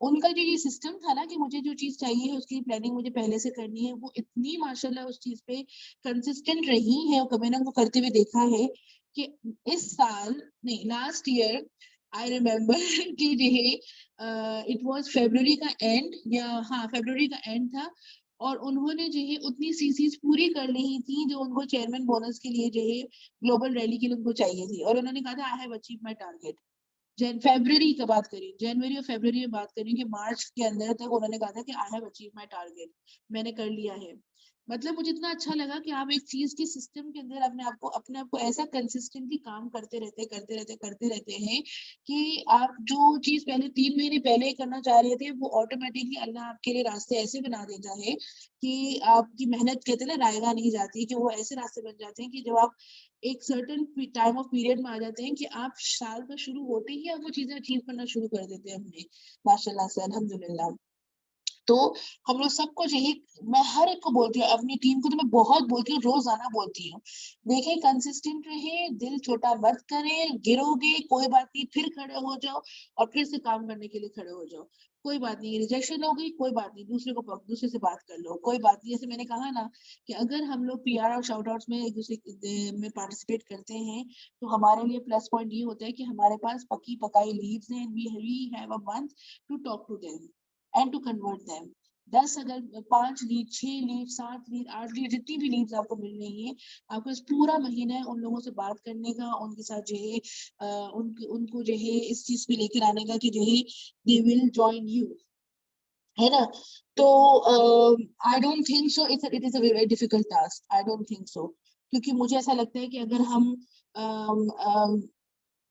उनका जो ये सिस्टम था ना कि मुझे जो चीज चाहिए है उसकी प्लानिंग मुझे पहले से करनी है, वो इतनी माशाल्लाह उस चीज पे कंसिस्टेंट रही है, और कभी ना उनको करते हुए देखा है कि इस साल नहीं लास्ट ईयर आई रिमेम्बर कि जो है इट वाज फरवरी का एंड, या हाँ फरवरी का एंड था, और उन्होंने जो है उतनी सीसीज पूरी कर ली थी जो उनको चेयरमैन बोनस के लिए जो है ग्लोबल रैली के लिए उनको चाहिए थी, और उन्होंने कहा था I have achieve my target. फरवरी का बात करी, जनवरी और फरवरी में बात करी कि मार्च के अंदर तक उन्होंने कहा था कि आई हैव अचीव माय टारगेट, मैंने कर लिया है। मतलब मुझे इतना अच्छा लगा कि आप एक चीज की सिस्टम के अंदर अपने आप को ऐसा कंसिस्टेंटली काम करते रहते हैं कि आप जो चीज पहले 3 महीने पहले करना चाह रहे थे वो ऑटोमेटिकली अल्लाह आपके लिए रास्ते ऐसे बना देता है कि आपकी मेहनत कहते हैं ना रायगा नहीं जाती, कि वो ऐसे रास्ते बन जाते हैं कि जब आप एक सर्टेन टाइम ऑफ पीरियड में आ जाते हैं कि आप साल का शुरू होते ही आप वो चीजें अचीव करना शुरू कर देते हैं हमने, माशाल्लाह से अल्हम्दुलिल्लाह। तो हम लोग सबको यही, मैं हर एक को बोलती हूँ, अपनी टीम को तो मैं बहुत बोलती हूँ, रोजाना बोलती हूँ, देखें कंसिस्टेंट रहे, दिल छोटा मत करें, गिरोगे कोई बात नहीं, फिर खड़े हो जाओ और फिर से काम करने के लिए खड़े हो जाओ। कोई बात नहीं, रिजेक्शन हो गई कोई बात नहीं, दूसरे से बात कर लो, कोई बात नहीं। जैसे मैंने कहा ना कि अगर हम लोग पीआर और शाउट आउट्स में एक दूसरे में पार्टिसिपेट करते हैं तो हमारे लिए प्लस पॉइंट ये होता है कि हमारे पास पक्की पकाई लीड्स हैं, we have a month to talk to them and to convert them. 10 अगर 5 लीड 6 लीड 7 लीड 8 लीड जितनी भी लीड्स आपको मिल रही है, आपको इस पूरा महीना है उन लोगों से बात करने का, उनके साथ जो है उनको जो है इस चीज पे लेकर आने का कि जो है दे विल जॉइन यू, है ना। तो I don't think so it is a very difficult task, I don't think so, क्योंकि मुझे ऐसा लगता है कि अगर हम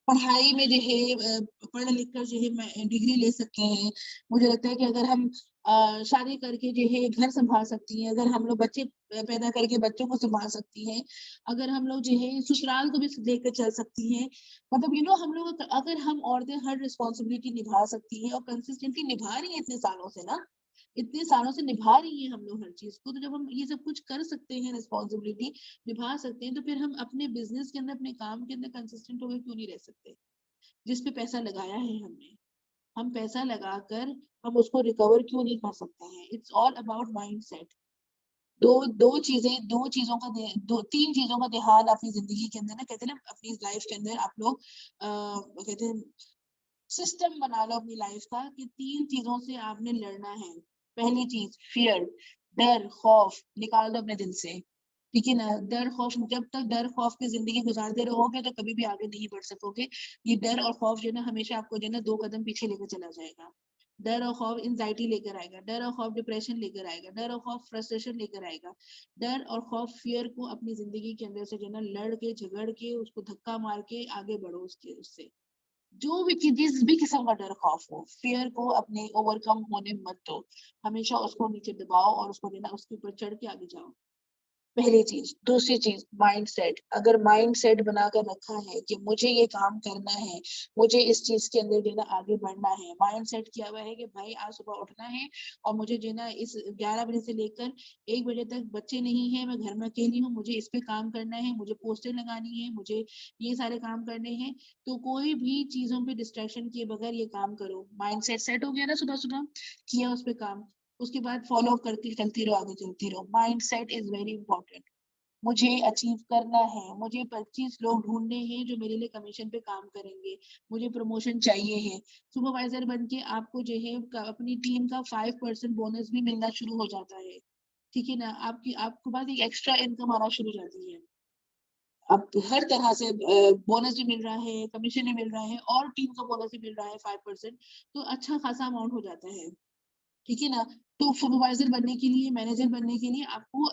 पढ़ाई में जो है पढ़ लिख कर जो है डिग्री ले सकते हैं, मुझे लगता है कि अगर हम शादी करके जो है घर संभाल सकती हैं, अगर हम लोग बच्चे पैदा करके बच्चों को संभाल सकती हैं, अगर हम लोग जो है ससुराल को भी लेकर चल सकती हैं, मतलब हम लोग अगर हम औरतें हर रिस्पॉन्सिबिलिटी निभा सकती हैं और कंसिस्टेंटली निभा रही हैं इतने सालों से ना, इतने सालों से निभा रही हैं हम लोग हर चीज को, तो जब हम ये सब कुछ कर सकते हैं, रिस्पॉन्सिबिलिटी निभा सकते हैं, तो फिर हम अपने बिजनेस के अंदर अपने काम के अंदर कंसिस्टेंट होकर क्यों नहीं रह सकते। जिस पे पैसा लगाया है हमने, हम पैसा लगाकर हम उसको रिकवर क्यों नहीं कर सकते हैं। It's all about mind set. दो चीजों का तीन चीजों का ध्यान अपनी जिंदगी के अंदर ना, कहते हैं ना अपनी लाइफ के अंदर आप लोग कहते हैं सिस्टम बना लो अपनी लाइफ का कि तीन चीजों से आपने लड़ना है। पहली चीज फियर, डर खौफ निकाल दो अपने दिल से, ठीक है ना। डर खौफ, जब तक डर खौफ की जिंदगी गुजारते रहोगे तो कभी भी आगे नहीं बढ़ सकोगे। ये डर और खौफ जो है ना हमेशा आपको जो है ना 2 कदम पीछे लेकर चला जाएगा। डर और खौफ एंजाइटी लेकर आएगा, डर और खौफ डिप्रेशन लेकर आएगा, डर और खौफ फ्रस्ट्रेशन लेकर आएगा। डर और खौफ फियर को अपनी जिंदगी के अंदर से जो है ना लड़ के झगड़ के उसको धक्का मार के आगे बढ़ो उससे। जो भी चीज जिस भी किस्म का डर खौफ हो, फियर को अपने ओवरकम होने मत दो, हमेशा उसको नीचे दबाओ और उसको देना उसके ऊपर चढ़ के आगे जाओ। पहली चीज। दूसरी चीज माइंड सेट। अगर माइंड सेट बनाकर रखा है कि मुझे ये काम करना है, मुझे इस चीज के अंदर जो ना आगे बढ़ना है, माइंड सेट किया हुआ है कि भाई आज सुबह उठना है और मुझे जो ना इस 11 बजे से लेकर 1 बजे तक बच्चे नहीं है, मैं घर में अकेली हूँ, मुझे इस पे काम करना है, मुझे पोस्टर लगानी है, मुझे ये सारे काम करने हैं, तो कोई भी चीजों पे डिस्ट्रैक्शन किए बगैर ये काम करो। माइंड सेट सेट हो गया ना, सुबह सुबह किया उस पे काम, उसके बाद फॉलो करके चलती रहो, आगे चलती रहो। Mind set is very important. मुझे अचीव करना है, मुझे 25 लोग ढूंढने हैं जो मेरे लिए कमीशन पे काम करेंगे, मुझे प्रमोशन चाहिए है। सुपरवाइजर बन के आपको जो है अपनी टीम का 5% बोनस भी मिलना शुरू हो जाता है, ठीक है ना। आपके पास एक एक्स्ट्रा इनकम आना शुरू हो जाती है। अब हर तरह से बोनस भी मिल रहा है, कमीशन भी मिल रहा है और टीम का बोनस भी मिल रहा है 5%, तो अच्छा खासा अमाउंट हो जाता है, ठीक है ना। तो सुपरवाइजर बनने के लिए, मैनेजर बनने के लिए आपको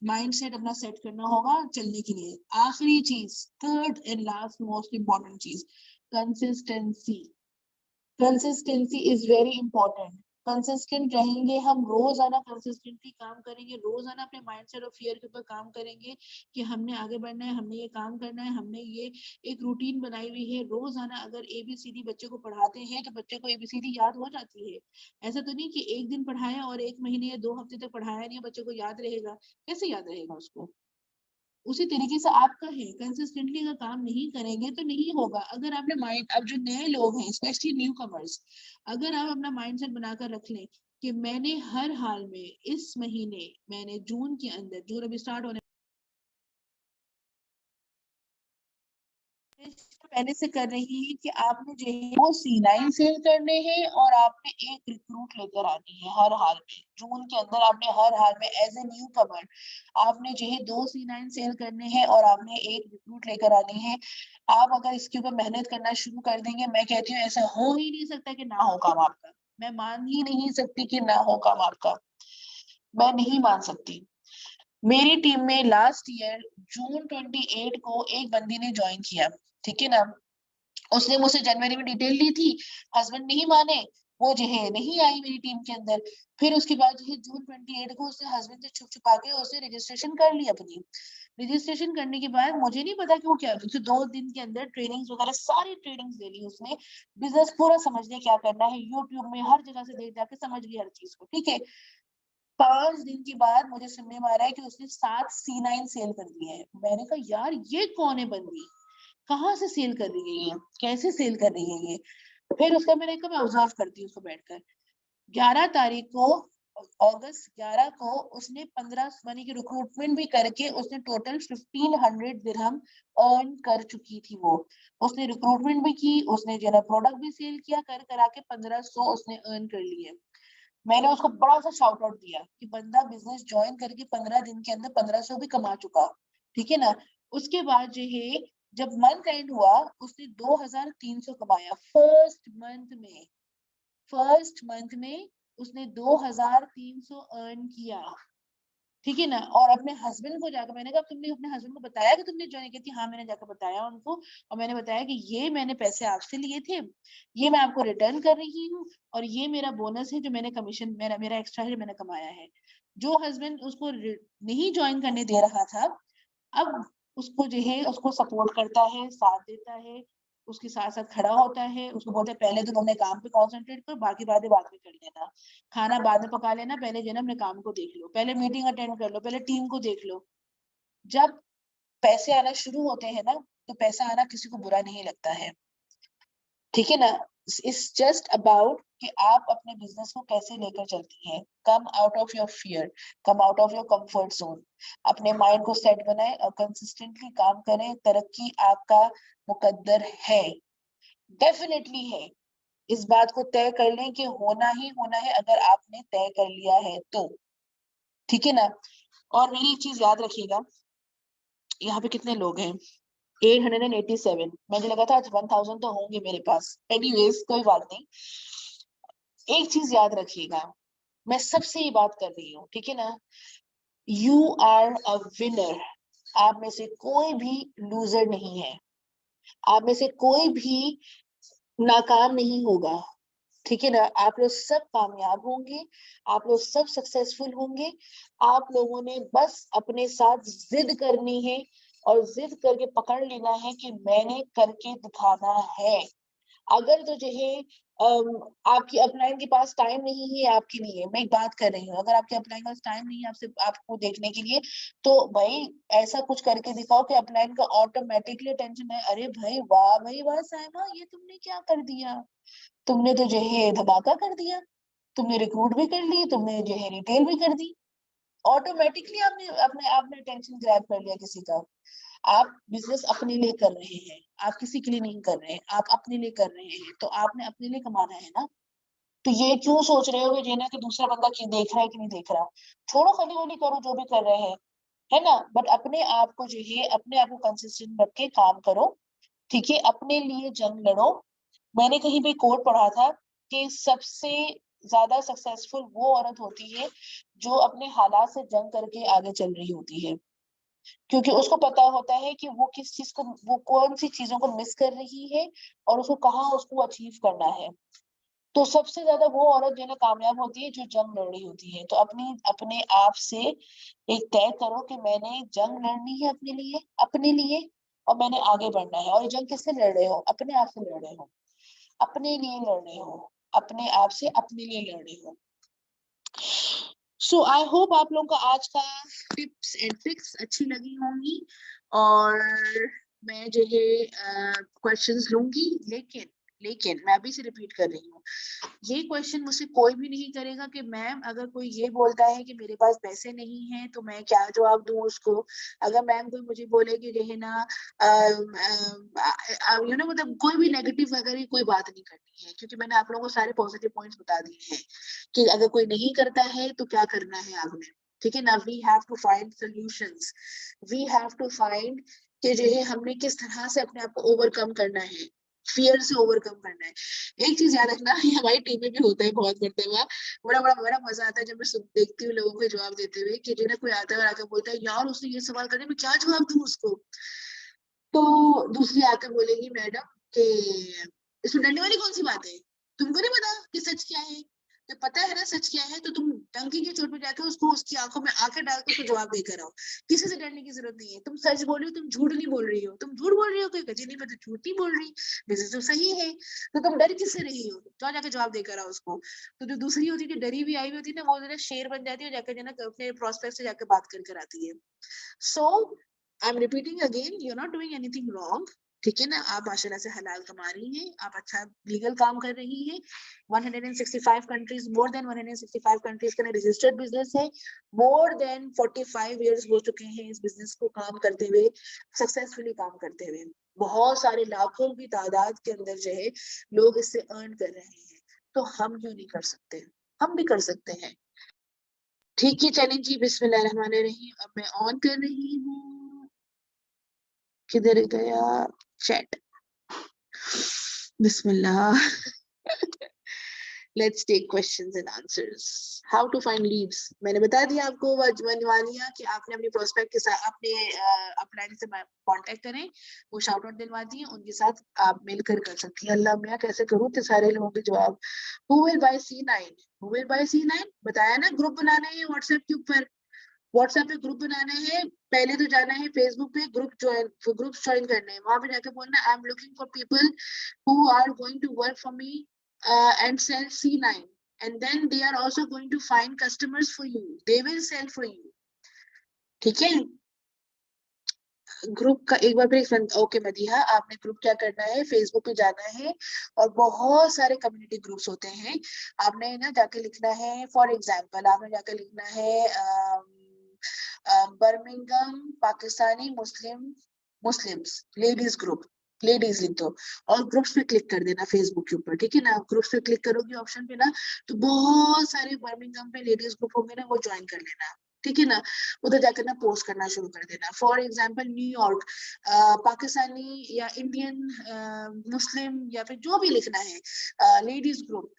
माइंड सेट अपना सेट करना होगा चलने के लिए। आखिरी चीज, third and last most important चीज, consistency. Consistency is very important. Consistent रहेंगे हम, रोजाना कंसिस्टेंटली काम करेंगे, रोजाना अपने माइंडसेट और फियर के ऊपर काम करेंगे कि हमने आगे बढ़ना है, हमने ये काम करना है, हमने ये एक रूटीन बनाई हुई है। रोजाना अगर एबीसीडी बच्चे को पढ़ाते हैं तो बच्चे को एबीसीडी याद हो जाती है। ऐसा तो नहीं कि एक दिन पढ़ाया और 1 महीने या 2 हफ्ते तक पढ़ाया नहीं, बच्चे को याद रहेगा, कैसे याद रहेगा उसको। उसी तरीके से आपका है, कंसिस्टेंटली अगर काम नहीं करेंगे तो नहीं होगा। अगर आपने माइंड, अब जो नए लोग हैं स्पेशली न्यू कमर्स, अगर आप अपना माइंडसेट बनाकर रख लें कि मैंने हर हाल में इस महीने, मैंने जून के अंदर, जून अभी स्टार्ट होने पहले से कर रही है कि आपने जो है वो C9 सेल करने हैं और आपने एक रिक्रूट लेकर आनी है हर हाल में। जून के अंदर आपने हर हाल में एज ए न्यू कमर आपने जो है 2 C9 सेल करने हैं और आपने एक रिक्रूट लेकर आनी है। आप अगर इसके ऊपर मेहनत करना शुरू कर देंगे, मैं कहती हूँ ऐसा हो ही नहीं सकता कि ना हो काम आपका। मैं मान ही नहीं सकती कि ना हो काम आपका, मैं नहीं मान सकती। मेरी टीम में लास्ट ईयर जून 28 को एक बंदी ने ज्वाइन किया, ठीक है ना। उसने मुझसे जनवरी में डिटेल ली थी, हस्बैंड नहीं माने, वो जो है नहीं आई मेरी टीम के अंदर। फिर उसके बाद जो है जून 28 को उसने हस्बैंड से छुप छुपा के उसने रजिस्ट्रेशन कर ली अपनी। रजिस्ट्रेशन करने के बाद मुझे नहीं पता कि वो क्या, तो 2 दिन के अंदर ट्रेनिंग्स वगैरह सारी ट्रेनिंग्स ले ली उसने, बिजनेस पूरा समझ लिया क्या करना है, यूट्यूब में हर जगह से देख जाके समझ लिया हर चीज को, ठीक है। 5 दिन के बाद मुझे सुनने में आ रहा है कि उसने 7 C9 सेल कर दिए हैं। मैंने कहा यार ये कौन है बंदी, कहाँ से सेल कर रही है ये, कैसे सेल कर रही है ये। फिर उसका मैंने कहा मैं ऑब्जर्व करती हूँ उसको बैठकर। 11 तारीख को, अगस्त 11 को उसने 15 मनी की रिक्रूटमेंट भी करके उसने टोटल 1500 दिरहम अर्न कर चुकी थी वो। उसने रिक्रूटमेंट भी की, उसने जो है प्रोडक्ट भी सेल किया, कर करा के 1500 उसने अर्न कर लिए। मैंने उसको बड़ा सा शाउट आउट दिया कि बंदा बिजनेस ज्वाइन करके 15 दिन के अंदर 1500 भी कमा चुका, ठीक है ना। उसके बाद जो है जब मंथ एंड हुआ उसने 2300 कमाया फर्स्ट मंथ में उसने 2300 अर्न किया, ठीक है ना। और अपने हस्बैंड को जाकर मैंने कहा तुमने अपने हस्बैंड को बताया कि तुमने ज्वाइन किया थी, हाँ मैंने जाकर बताया उनको, और मैंने बताया कि ये मैंने पैसे आपसे लिए थे, ये मैं आपको रिटर्न कर रही हूँ, और ये मेरा बोनस है जो मैंने कमीशन, मेरा मेरा एक्स्ट्रा है जो मैंने कमाया है। जो हस्बैंड उसको नहीं ज्वाइन करने दे रहा था, अब उसको जो है उसको सपोर्ट करता है, साथ देता है, उसके साथ साथ खड़ा होता है, उसको बोलते हैं पहले तो तुमने काम पे कंसंट्रेट करो, बाकी बातें बाद में कर लेना, खाना बाद में पका लेना, पहले जो है ना अपने काम को देख लो, पहले मीटिंग अटेंड कर लो, पहले टीम को देख लो। जब पैसे आना शुरू होते हैं ना, तो पैसा आना किसी को बुरा नहीं लगता है, ठीक है ना। इट्स जस्ट अबाउट कि आप अपने बिजनेस को कैसे लेकर चलती हैं। Come out of your fear, come out of your comfort zone, अपने माइंड को सेट बनाएं और कंसिस्टेंटली काम करें। तरक्की आपका मुकद्दर है, डेफिनेटली है। इस बात को तय कर लें कि होना ही होना है, अगर आपने तय कर लिया है तो, ठीक है ना। और मेरी एक चीज याद रखिएगा, यहाँ पे कितने लोग हैं, 887। मुझे लगा था आज 1000 तो होंगे मेरे पास, एनीवेज कोई बात नहीं। एक चीज याद रखिएगा, मैं सबसे ये बात कर रही हूँ, ठीक है ना। यू आर अ विनर, आप में से कोई भी लूजर नहीं है, आप में से कोई भी नाकाम नहीं होगा, ठीक है ना। आप लोग सब कामयाब होंगे, आप लोग सब सक्सेसफुल होंगे। आप लोगों ने बस अपने साथ जिद करनी है और जिद करके पकड़ लेना है कि मैंने करके दिखाना है। अगर तो जो है आपकी अपलाइन के पास टाइम नहीं है आपके लिए, मैं एक बात कर रही हूँ, अगर आपके अपलाइन के पास टाइम नहीं है आपसे आपको देखने के लिए, तो भाई ऐसा कुछ करके दिखाओ कि अपलाइन का ऑटोमेटिकली टेंशन है, अरे भाई वाह भाई वाह साहिबा, ये तुमने क्या कर दिया, तुमने तो जो है धमाका कर दिया, तुमने रिक्रूट भी कर ली, तुमने जो है रिटेल भी कर दी। ऑटोमेटिकली आपने अपने आपने टेंशन ग्रैब कर लिया किसी का। आप बिजनेस अपने लिए कर रहे हैं, आप किसी के लिए नहीं कर रहे हैं, आप अपने लिए कर रहे हैं, तो आपने अपने लिए कमाना है ना। तो ये क्यों सोच रहे हो कि कि दूसरा बंदा क्या देख रहा है कि नहीं देख रहा। छोड़ो, खली वली करो जो भी कर रहे हैं, है ना। बट अपने आप को जो है अपने आप को कंसिस्टेंट रख के काम करो, ठीक है, अपने लिए जंग लड़ो। मैंने कहीं पे कोट पढ़ा था कि सबसे ज्यादा सक्सेसफुल वो औरत होती है जो अपने हालात से जंग करके आगे चल रही होती है, क्योंकि उसको पता होता है कि वो किस चीज को, वो कौन सी चीजों को मिस कर रही है और उसको कहाँ उसको अचीव करना है। तो सबसे ज्यादा वो औरत जो है ना कामयाब होती है जो जंग लड़ रही होती है। तो अपनी अपने आप से एक तय करो कि मैंने जंग लड़नी है अपने लिए और मैंने आगे बढ़ना है। और ये जंग किससे लड़ रहे हो, अपने आप से लड़ रहे हो, अपने लिए लड़ रहे हो, अपने आप से अपने लिए लड़ रहे हो। सो आई होप आप लोगों को आज का टिप्स एंड ट्रिक्स अच्छी लगी होंगी, और मैं जो है क्वेश्चंस लूंगी, लेकिन मैं अभी से रिपीट कर रही हूँ, ये क्वेश्चन मुझसे कोई भी नहीं करेगा कि मैम अगर कोई ये बोलता है कि मेरे पास पैसे नहीं है तो मैं क्या जवाब दूं उसको। अगर मैम कोई मुझे बोले कि जो है ना मतलब कोई भी नेगेटिव वगैरह कोई बात नहीं करनी है, क्योंकि मैंने आप लोगों को सारे पॉजिटिव पॉइंट्स बता दिए हैं कि अगर कोई नहीं करता है तो क्या करना है आगे, ठीक है ना। We have to find solutions, we have to find कि जो है हमने किस तरह से अपने आप को ओवरकम करना है, फियर से ओवरकम करना है। एक चीज याद रखना, ये हमारी टीम में भी होता है बहुत करते हुआ, बड़ा मजा आता है जब मैं देखती हूँ लोगों को जवाब देते हुए कि जो ना कोई आता है और आकर बोलता है यार उसने ये सवाल करने में क्या जवाब दूं उसको। तो दूसरी आकर बोलेगी मैडम कि इसमें डरने वाली कौन सी बात है, तुमको नहीं पता कि सच क्या है, तो पता है ना सच क्या है तो तुम डंकी की चोट पे जाकर उसको उसकी आंखों में आंखें डाल के उसको जवाब देकर आओ। किसी से डरने की जरूरत नहीं है, तुम सच बोल रही हो, तुम झूठ नहीं बोल रही हो, तुम झूठ बोल रही हो कोई कजी नहीं, मैं तो झूठ नहीं बोल रही, बिजनेस तो सही है, तो तुम डर किससे रही हो, जाओ जाके जवाब देकर आओ उसको। तो जो दूसरी होती है डरी हुई आई हुई होती है ना, वो जो शेर बन जाती है, जाकर जो ना अपने प्रोस्पेक्ट से जाकर बात कर कर आती है। So I am repeating again, you are not doing anything wrong, ठीक है ना। आप माशाल्लाह से हलाल कमा रही हैं, आप अच्छा लीगल काम कर रही हैं। 165 कंट्रीज, मोर देन 165 कंट्रीज का रजिस्टर्ड बिजनेस है। मोर देन 45 इयर्स हो चुके हैं इस बिजनेस को काम करते हुए, सक्सेसफुली काम करते हुए। बहुत सारे लाखों की तादाद के अंदर जो है लोग इससे अर्न कर रहे हैं, तो हम क्यों नहीं कर सकते, हम भी कर सकते हैं। ठीक है चलें जी, बिस्मिल्लाहिर्रहमानिर्रहीम। अब मैं ऑन कर रही हूँ, किधर गया chat, Bismillah. Let's take questions and answers. How to find leads, मैंने बता दिया आपको वजवानिया कि आपने अपने प्रोस्पेक्ट के साथ अपने अपलाइन से कांटेक्ट करें, वो शाउट आउट दिलवा दिए, उनके साथ आप मिलकर कर सकती हैं। अल्लाह मियाँ कैसे करूँ इतने सारे लोगों के जवाब। Who will buy C9? Who will buy C9? बताया ना, ग्रुप बनाने हैं व्हाट्सएप के ऊपर, व्हाट्सएप पे ग्रुप बनाना है। पहले तो जाना है फेसबुक पे, ग्रुप ज्वाइन करने हैं, वहां पे जाकर बोलना I am looking for people who are going to work for me and sell C9, and then they are also going to find customers for you, they will sell for you, ठीक है। Group का एक बार फिर okay Madiha, आपने group क्या करना है, Facebook पे जाना है और बहुत सारे कम्युनिटी ग्रुप्स होते हैं, आपने ना जाके लिखना है, फॉर एग्जांपल आपने जाके लिखना है Birmingham Pakistani Muslims ladies group, ladies लिख दो और ग्रुप्स पे क्लिक कर देना फेसबुक के ऊपर, ठीक है ना। ग्रुप्स पे क्लिक करोगे ऑप्शन पे ना, तो बहुत सारे बर्मिंगम पे लेडीज ग्रुप होंगे ना, वो ज्वाइन कर लेना, ठीक है ना। उधर जाकर ना पोस्ट करना शुरू कर देना, फॉर एग्जाम्पल न्यूयॉर्क पाकिस्तानी या इंडियन मुस्लिम या फिर जो भी लिखना है लेडीज ग्रुप,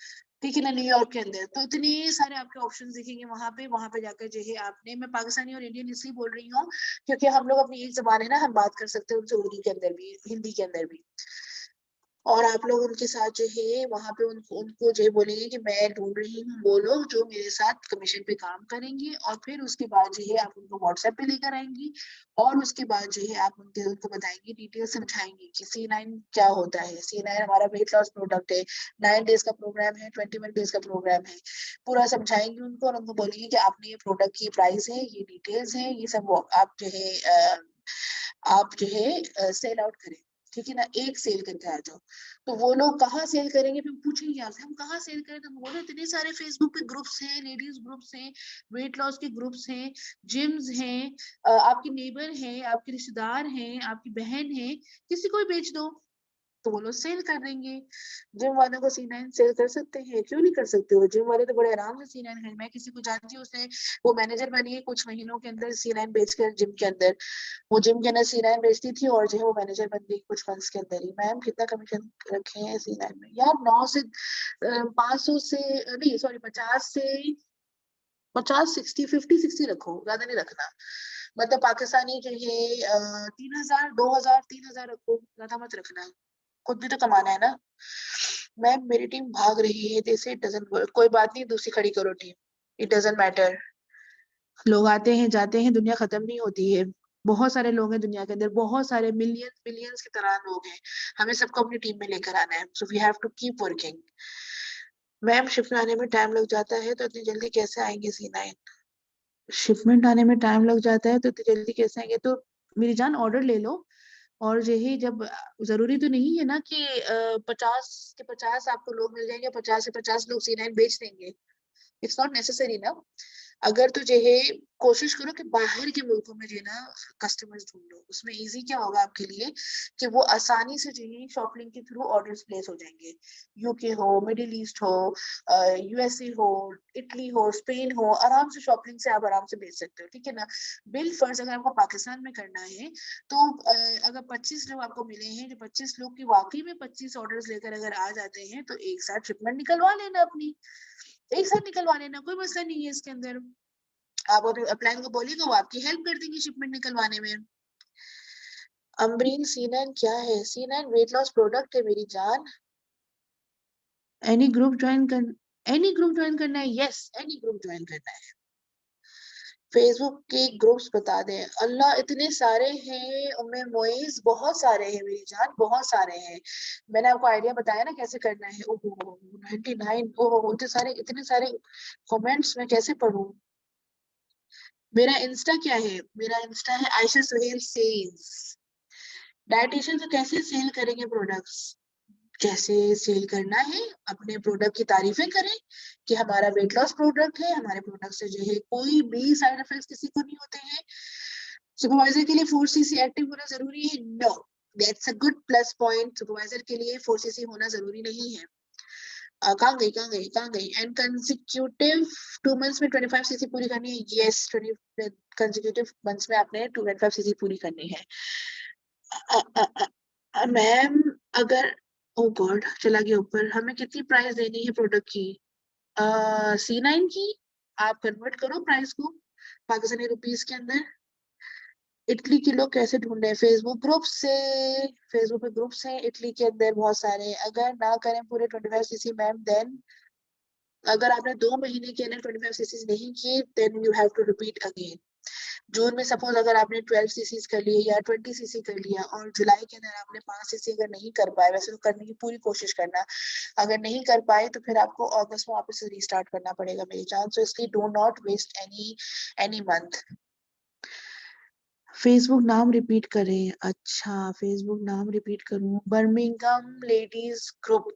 ठीक है ना, न्यूयॉर्क के अंदर। तो इतने सारे आपके ऑप्शंस दिखेंगे वहां पे जाकर जो है आपने, मैं पाकिस्तानी और इंडियन इसलिए बोल रही हूँ क्योंकि हम लोग अपनी एक जबान है ना, हम बात कर सकते हैं उनसे उर्दू के अंदर भी, हिंदी के अंदर भी। और आप लोग उनके साथ जो है वहां पे उनको जो है बोलेंगे कि मैं ढूंढ रही हूँ वो लोग जो मेरे साथ कमीशन पे काम करेंगे, और फिर उसके बाद जो है आप उनको व्हाट्सएप पे लेकर आएंगी, और उसके बाद जो है आप उनको बताएंगी, डिटेल समझाएंगी कि C9 क्या होता है। C9 हमारा वेट लॉस प्रोडक्ट है, 9 डेज का प्रोग्राम है, 21 डेज का प्रोग्राम है, पूरा समझाएंगे उनको, और उनको बोलेंगे कि आपने ये प्रोडक्ट की प्राइस है, ये डिटेल्स है, ये सब आप जो है आप जो है सेल आउट करें, ठीक है ना, एक सेल करके आ जाओ। तो वो लोग कहाँ सेल करेंगे, फिर पूछेंगे आपसे हम कहाँ सेल करें, तो बोलो इतने सारे फेसबुक पे ग्रुप्स हैं, लेडीज ग्रुप्स हैं, वेट लॉस के ग्रुप्स हैं, जिम्स हैं, आपके नेबर हैं, आपके रिश्तेदार हैं, आपकी बहन है, किसी को भी बेच दो, तो वो लोग सेल कर देंगे। जिम वालों को C9 सेल कर सकते हैं, क्यों नहीं कर सकते हो, जिम वाले तो बड़े आराम से C9 है। मैं किसी को जानती हूँ, उसने वो मैनेजर बनी है कुछ महीनों के अंदर C9 बेचकर जिम के अंदर, वो जिम के अंदर C9 बेचती थी और जो है वो मैनेजर बन गई कुछ मंथ्स के अंदर ही। मैम कितना कमीशन रखे हैं C9 में यार, 9 से 500 से नहीं, सॉरी 50 से 50, 60 रखो, ज्यादा नहीं रखना। मतलब पाकिस्तानी जो है 3,000 2,000 3,000 रखो, ज्यादा मत रखना, खुद भी तो कमाना है ना। मैम मेरी टीम भाग रही है, जैसे इट डजंट वर्क, कोई बात नहीं, दूसरी खड़ी करो टीम, इट डजंट मैटर। लोग आते हैं जाते हैं, दुनिया खत्म नहीं होती है। बहुत सारे लोग हैं दुनिया के अंदर, बहुत सारे मिलियंस बिलियंस की तरह लोग हैं, हमें सबको अपनी टीम में लेकर आना है, so we have to keep working. Ma'am shift में आने में टाइम लग जाता है, तो इतनी जल्दी कैसे आएंगे C9? शिपमेंट आने में टाइम लग जाता है तो इतनी जल्दी कैसे आएंगे, तो मेरी जान ऑर्डर ले लो, और यही जब जरूरी तो नहीं है ना कि 50 के 50 आपको लोग मिल जाएंगे, 50 से 50 लोग C9 बेच देंगे, इट्स नॉट नेसेसरी ना। अगर तो जो है कोशिश करो कि बाहर के मुल्कों में जो है ना कस्टमर्स ढूंढ लो, उसमें इजी क्या होगा आपके लिए कि वो आसानी से जो है शॉपलिंग के थ्रू ऑर्डर्स प्लेस हो जाएंगे। यूके हो, मिडिल ईस्ट हो, USA हो, इटली हो, स्पेन हो, आराम से शॉपलिंग से आप आराम से बेच सकते हो, ठीक है ना। बिल फर्ज अगर आपको पाकिस्तान में करना है तो अगर 25 लोग आपको मिले हैं, जो 25 लोग की वाकई में 25 ऑर्डर्स लेकर अगर आ जाते हैं, तो एक साथ शिपमेंट निकलवा लेना अपनी, एक साथ निकलवा लेना, कोई मसला नहीं है इसके अंदर। आप अपने अपलाइन को बोलिएगा, वो आपकी हेल्प कर देंगे शिपमेंट निकलवाने में। अमरीन C9 क्या है? C9 वेट लॉस प्रोडक्ट है मेरी जान। एनी ग्रुप ज्वाइन कर, एनी ग्रुप ज्वाइन करना है, यस एनी ग्रुप ज्वाइन करना है। फेसबुक के ग्रुप्स बता दें, अल्लाह इतने सारे हैं उम्मे मोइज, बहुत सारे हैं मेरी जान, बहुत सारे हैं। मैंने आपको आइडिया बताया ना कैसे करना है। ओहो 99, ओहो इतने सारे कमेंट्स में कैसे पढ़ूं। मेरा इंस्टा क्या है, मेरा इंस्टा है आयशा सुहेल सेल्स। डाइटिशियन तो कैसे सेल करेंगे प्रोडक्ट्स, कैसे सेल करना है, अपने प्रोडक्ट की तारीफें करें कि हमारा वेट लॉस प्रोडक्ट है, हमारे प्रोडक्ट से जो है कोई भी साइड इफेक्ट्स किसी को नहीं होते हैं। सुपरवाइजर के लिए 4cc एक्टिव होना जरूरी है? No, that's a good plus point. Supervisor के लिए 4cc होना जरूरी नहीं है। कहाँ गई एंड कंसेक्यूटिव 2 मंथ्स में 25cc पूरी करनी है, यस 20 कंसेक्यूटिव मंथ्स में आपने 25cc पूरी करनी है। मैम अगर, ओ गॉड चला गया ऊपर, हमें कितनी प्राइस देनी है प्रोडक्ट की? C9 की आप कन्वर्ट करो प्राइस को पाकिस्तानी रुपीस के अंदर। इटली के लोग कैसे ढूंढे? फेसबुक ग्रुप से, फेसबुक पे ग्रुप्स हैं इटली के अंदर बहुत सारे। अगर ना करें पूरे 25cc मैम, देन अगर आपने 2 महीने के अंदर 25cc नहीं किए, then you have to repeat again. जून में सपोज अगर आपने 12cc कर लिए या 20cc कर लिया, और जुलाई के अंदर आपने 5cc अगर नहीं कर पाए, वैसे तो करने की पूरी कोशिश करना, अगर नहीं कर पाए तो फिर आपको अगस्त में वापस से रीस्टार्ट करना पड़ेगा मेरी जान। सो इसलिए do not waste any month. Facebook नाम रिपीट करें, अच्छा फेसबुक नाम रिपीट करूं, Birmingham ladies group,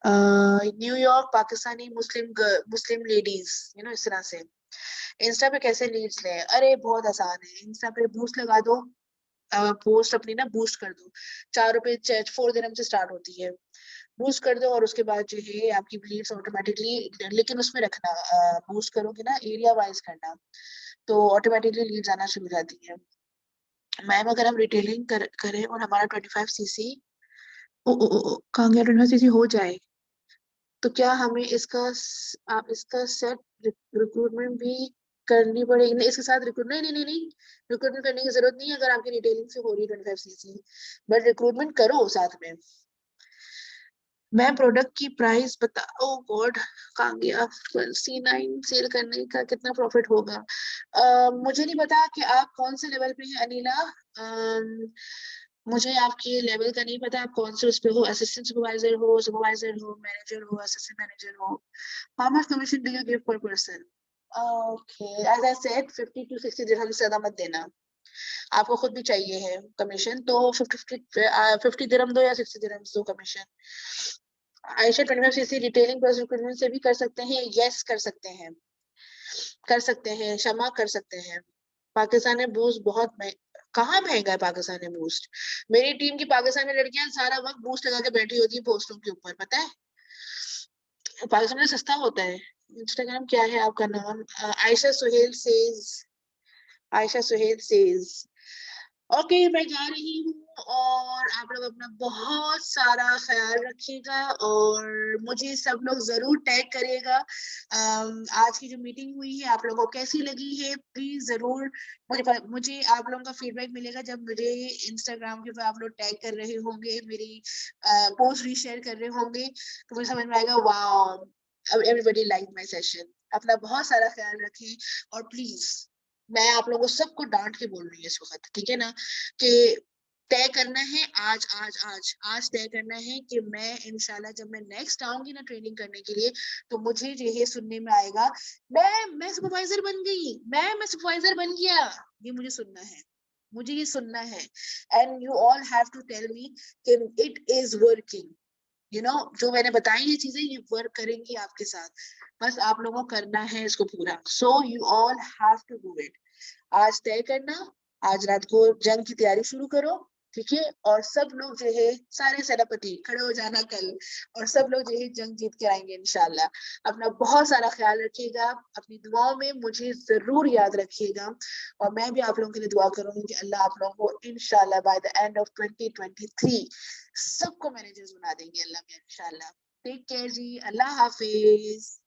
New York Pakistani Muslim ladies, इस तरह से। इंस्टा पे कैसे लीड्स लें? अरे बहुत आसान है, इंस्टा पे बूस्ट लगा दो, पोस्ट अपनी ना बूस्ट कर दो। 4 रुपए 4 दिरहम से स्टार्ट होती है, बूस्ट कर दो और उसके बाद जो है आपकी लीड्स ऑटोमेटिकली, लेकिन उसमें रखना, बूस्ट करोगे ना एरिया वाइज करना, तो ऑटोमेटिकली लीड्स आना शुरू हो जाती है। मैम अगर हम रिटेलिंग करें और हमारा 25 cc, कहाँ गया, 25 cc हो जाए, तो क्या हमें आप इसका सेट रिक्रूटमेंट भी करनी पड़ेगी? नहीं, इसके साथ रिक्रूट नहीं नहीं नहीं नहीं, रिक्रूटमेंट करने की जरूरत नहीं है अगर आपकी रिटेलिंग से हो रही है 25 cc, बट रिक्रूटमेंट करो साथ में। मैं प्रोडक्ट की प्राइस बता, ओ गॉड कहाँ गया, C9 सेल करने का कितना प्रॉफिट होगा? मुझे नहीं पता कि आप कौन से लेवल पे हैं अनिला, मुझे आपके लेवल का नहीं पता, आप कौन से उस पे हो, असिस्टेंट सुपरवाइजर हो, मैनेजर हो, असिस्टेंट मैनेजर हो। How much commission do you give per person? Okay, as I said 50 to 60 दिरहम से ज्यादा मत देना, आपको खुद भी चाहिए है कमीशन, तो 50 दिरहम दो या 60 दिरहम दो कमीशन। Ayesha 25 cc retailing plus recruitment से भी कर सकते हैं, यस कर सकते हैं, कर सकते हैं, क्षमा कर सकते हैं। पाकिस्तान में बूस्ट बहुत कहाँ महंगा है पाकिस्तान में बूस्ट? मेरी टीम की पाकिस्तान में लड़कियां सारा वक्त बूस्ट लगा के बैठी होती है पोस्टों के ऊपर, पता है? पाकिस्तान में सस्ता होता है। इंस्टाग्राम क्या है आपका नाम? आयशा सुहेल सेज। ओके, मैं जा रही हूँ, और आप लोग अपना बहुत सारा ख्याल रखिएगा, और मुझे सब लोग जरूर टैग करिएगा। आज की जो मीटिंग हुई है आप लोगों को कैसी लगी है, प्लीज जरूर मुझे आप लोगों का फीडबैक मिलेगा जब मुझे इंस्टाग्राम के ऊपर आप लोग टैग कर रहे होंगे, मेरी पोस्ट रीशेयर कर रहे होंगे, तो मुझे समझ में आएगा wow everybody like my session. अपना बहुत सारा ख्याल रखें, और प्लीज मैं आप लोगों को सबको डांट के बोल रही हूँ इस वक्त, ठीक है ना, कि तय करना है आज आज आज आज तय करना है कि मैं इंशाल्लाह जब मैं नेक्स्ट आऊंगी ना ट्रेनिंग करने के लिए, तो मुझे जो है सुनने में आएगा मैं सुपरवाइजर बन गई, मैं सुपरवाइजर बन गया। ये मुझे सुनना है, मुझे ये सुनना है, and you all have to tell me कि इट इज वर्किंग, जो मैंने बताई ये चीजें ये वर्क करेंगी आपके साथ, बस आप लोगों को करना है इसको पूरा। So you all have to do it. आज तय करना, आज रात को जंग की तैयारी शुरू करो, ठीक है, और सब लोग जो है सारे सेनापति खड़े हो जाना कल, और सब लोग जो है जंग जीत के आएंगे इंशाल्लाह। अपना बहुत सारा ख्याल रखिएगा, अपनी दुआओं में मुझे जरूर याद रखिएगा, और मैं भी आप लोगों के लिए दुआ करूंगी कि अल्लाह आप लोगों को इंशाल्लाह बाय द एंड ऑफ 2023 सबको मैनेजर्स बना देंगे अल्लाह में इंशाल्लाह। टेक केयर जी, अल्लाह हाफिज।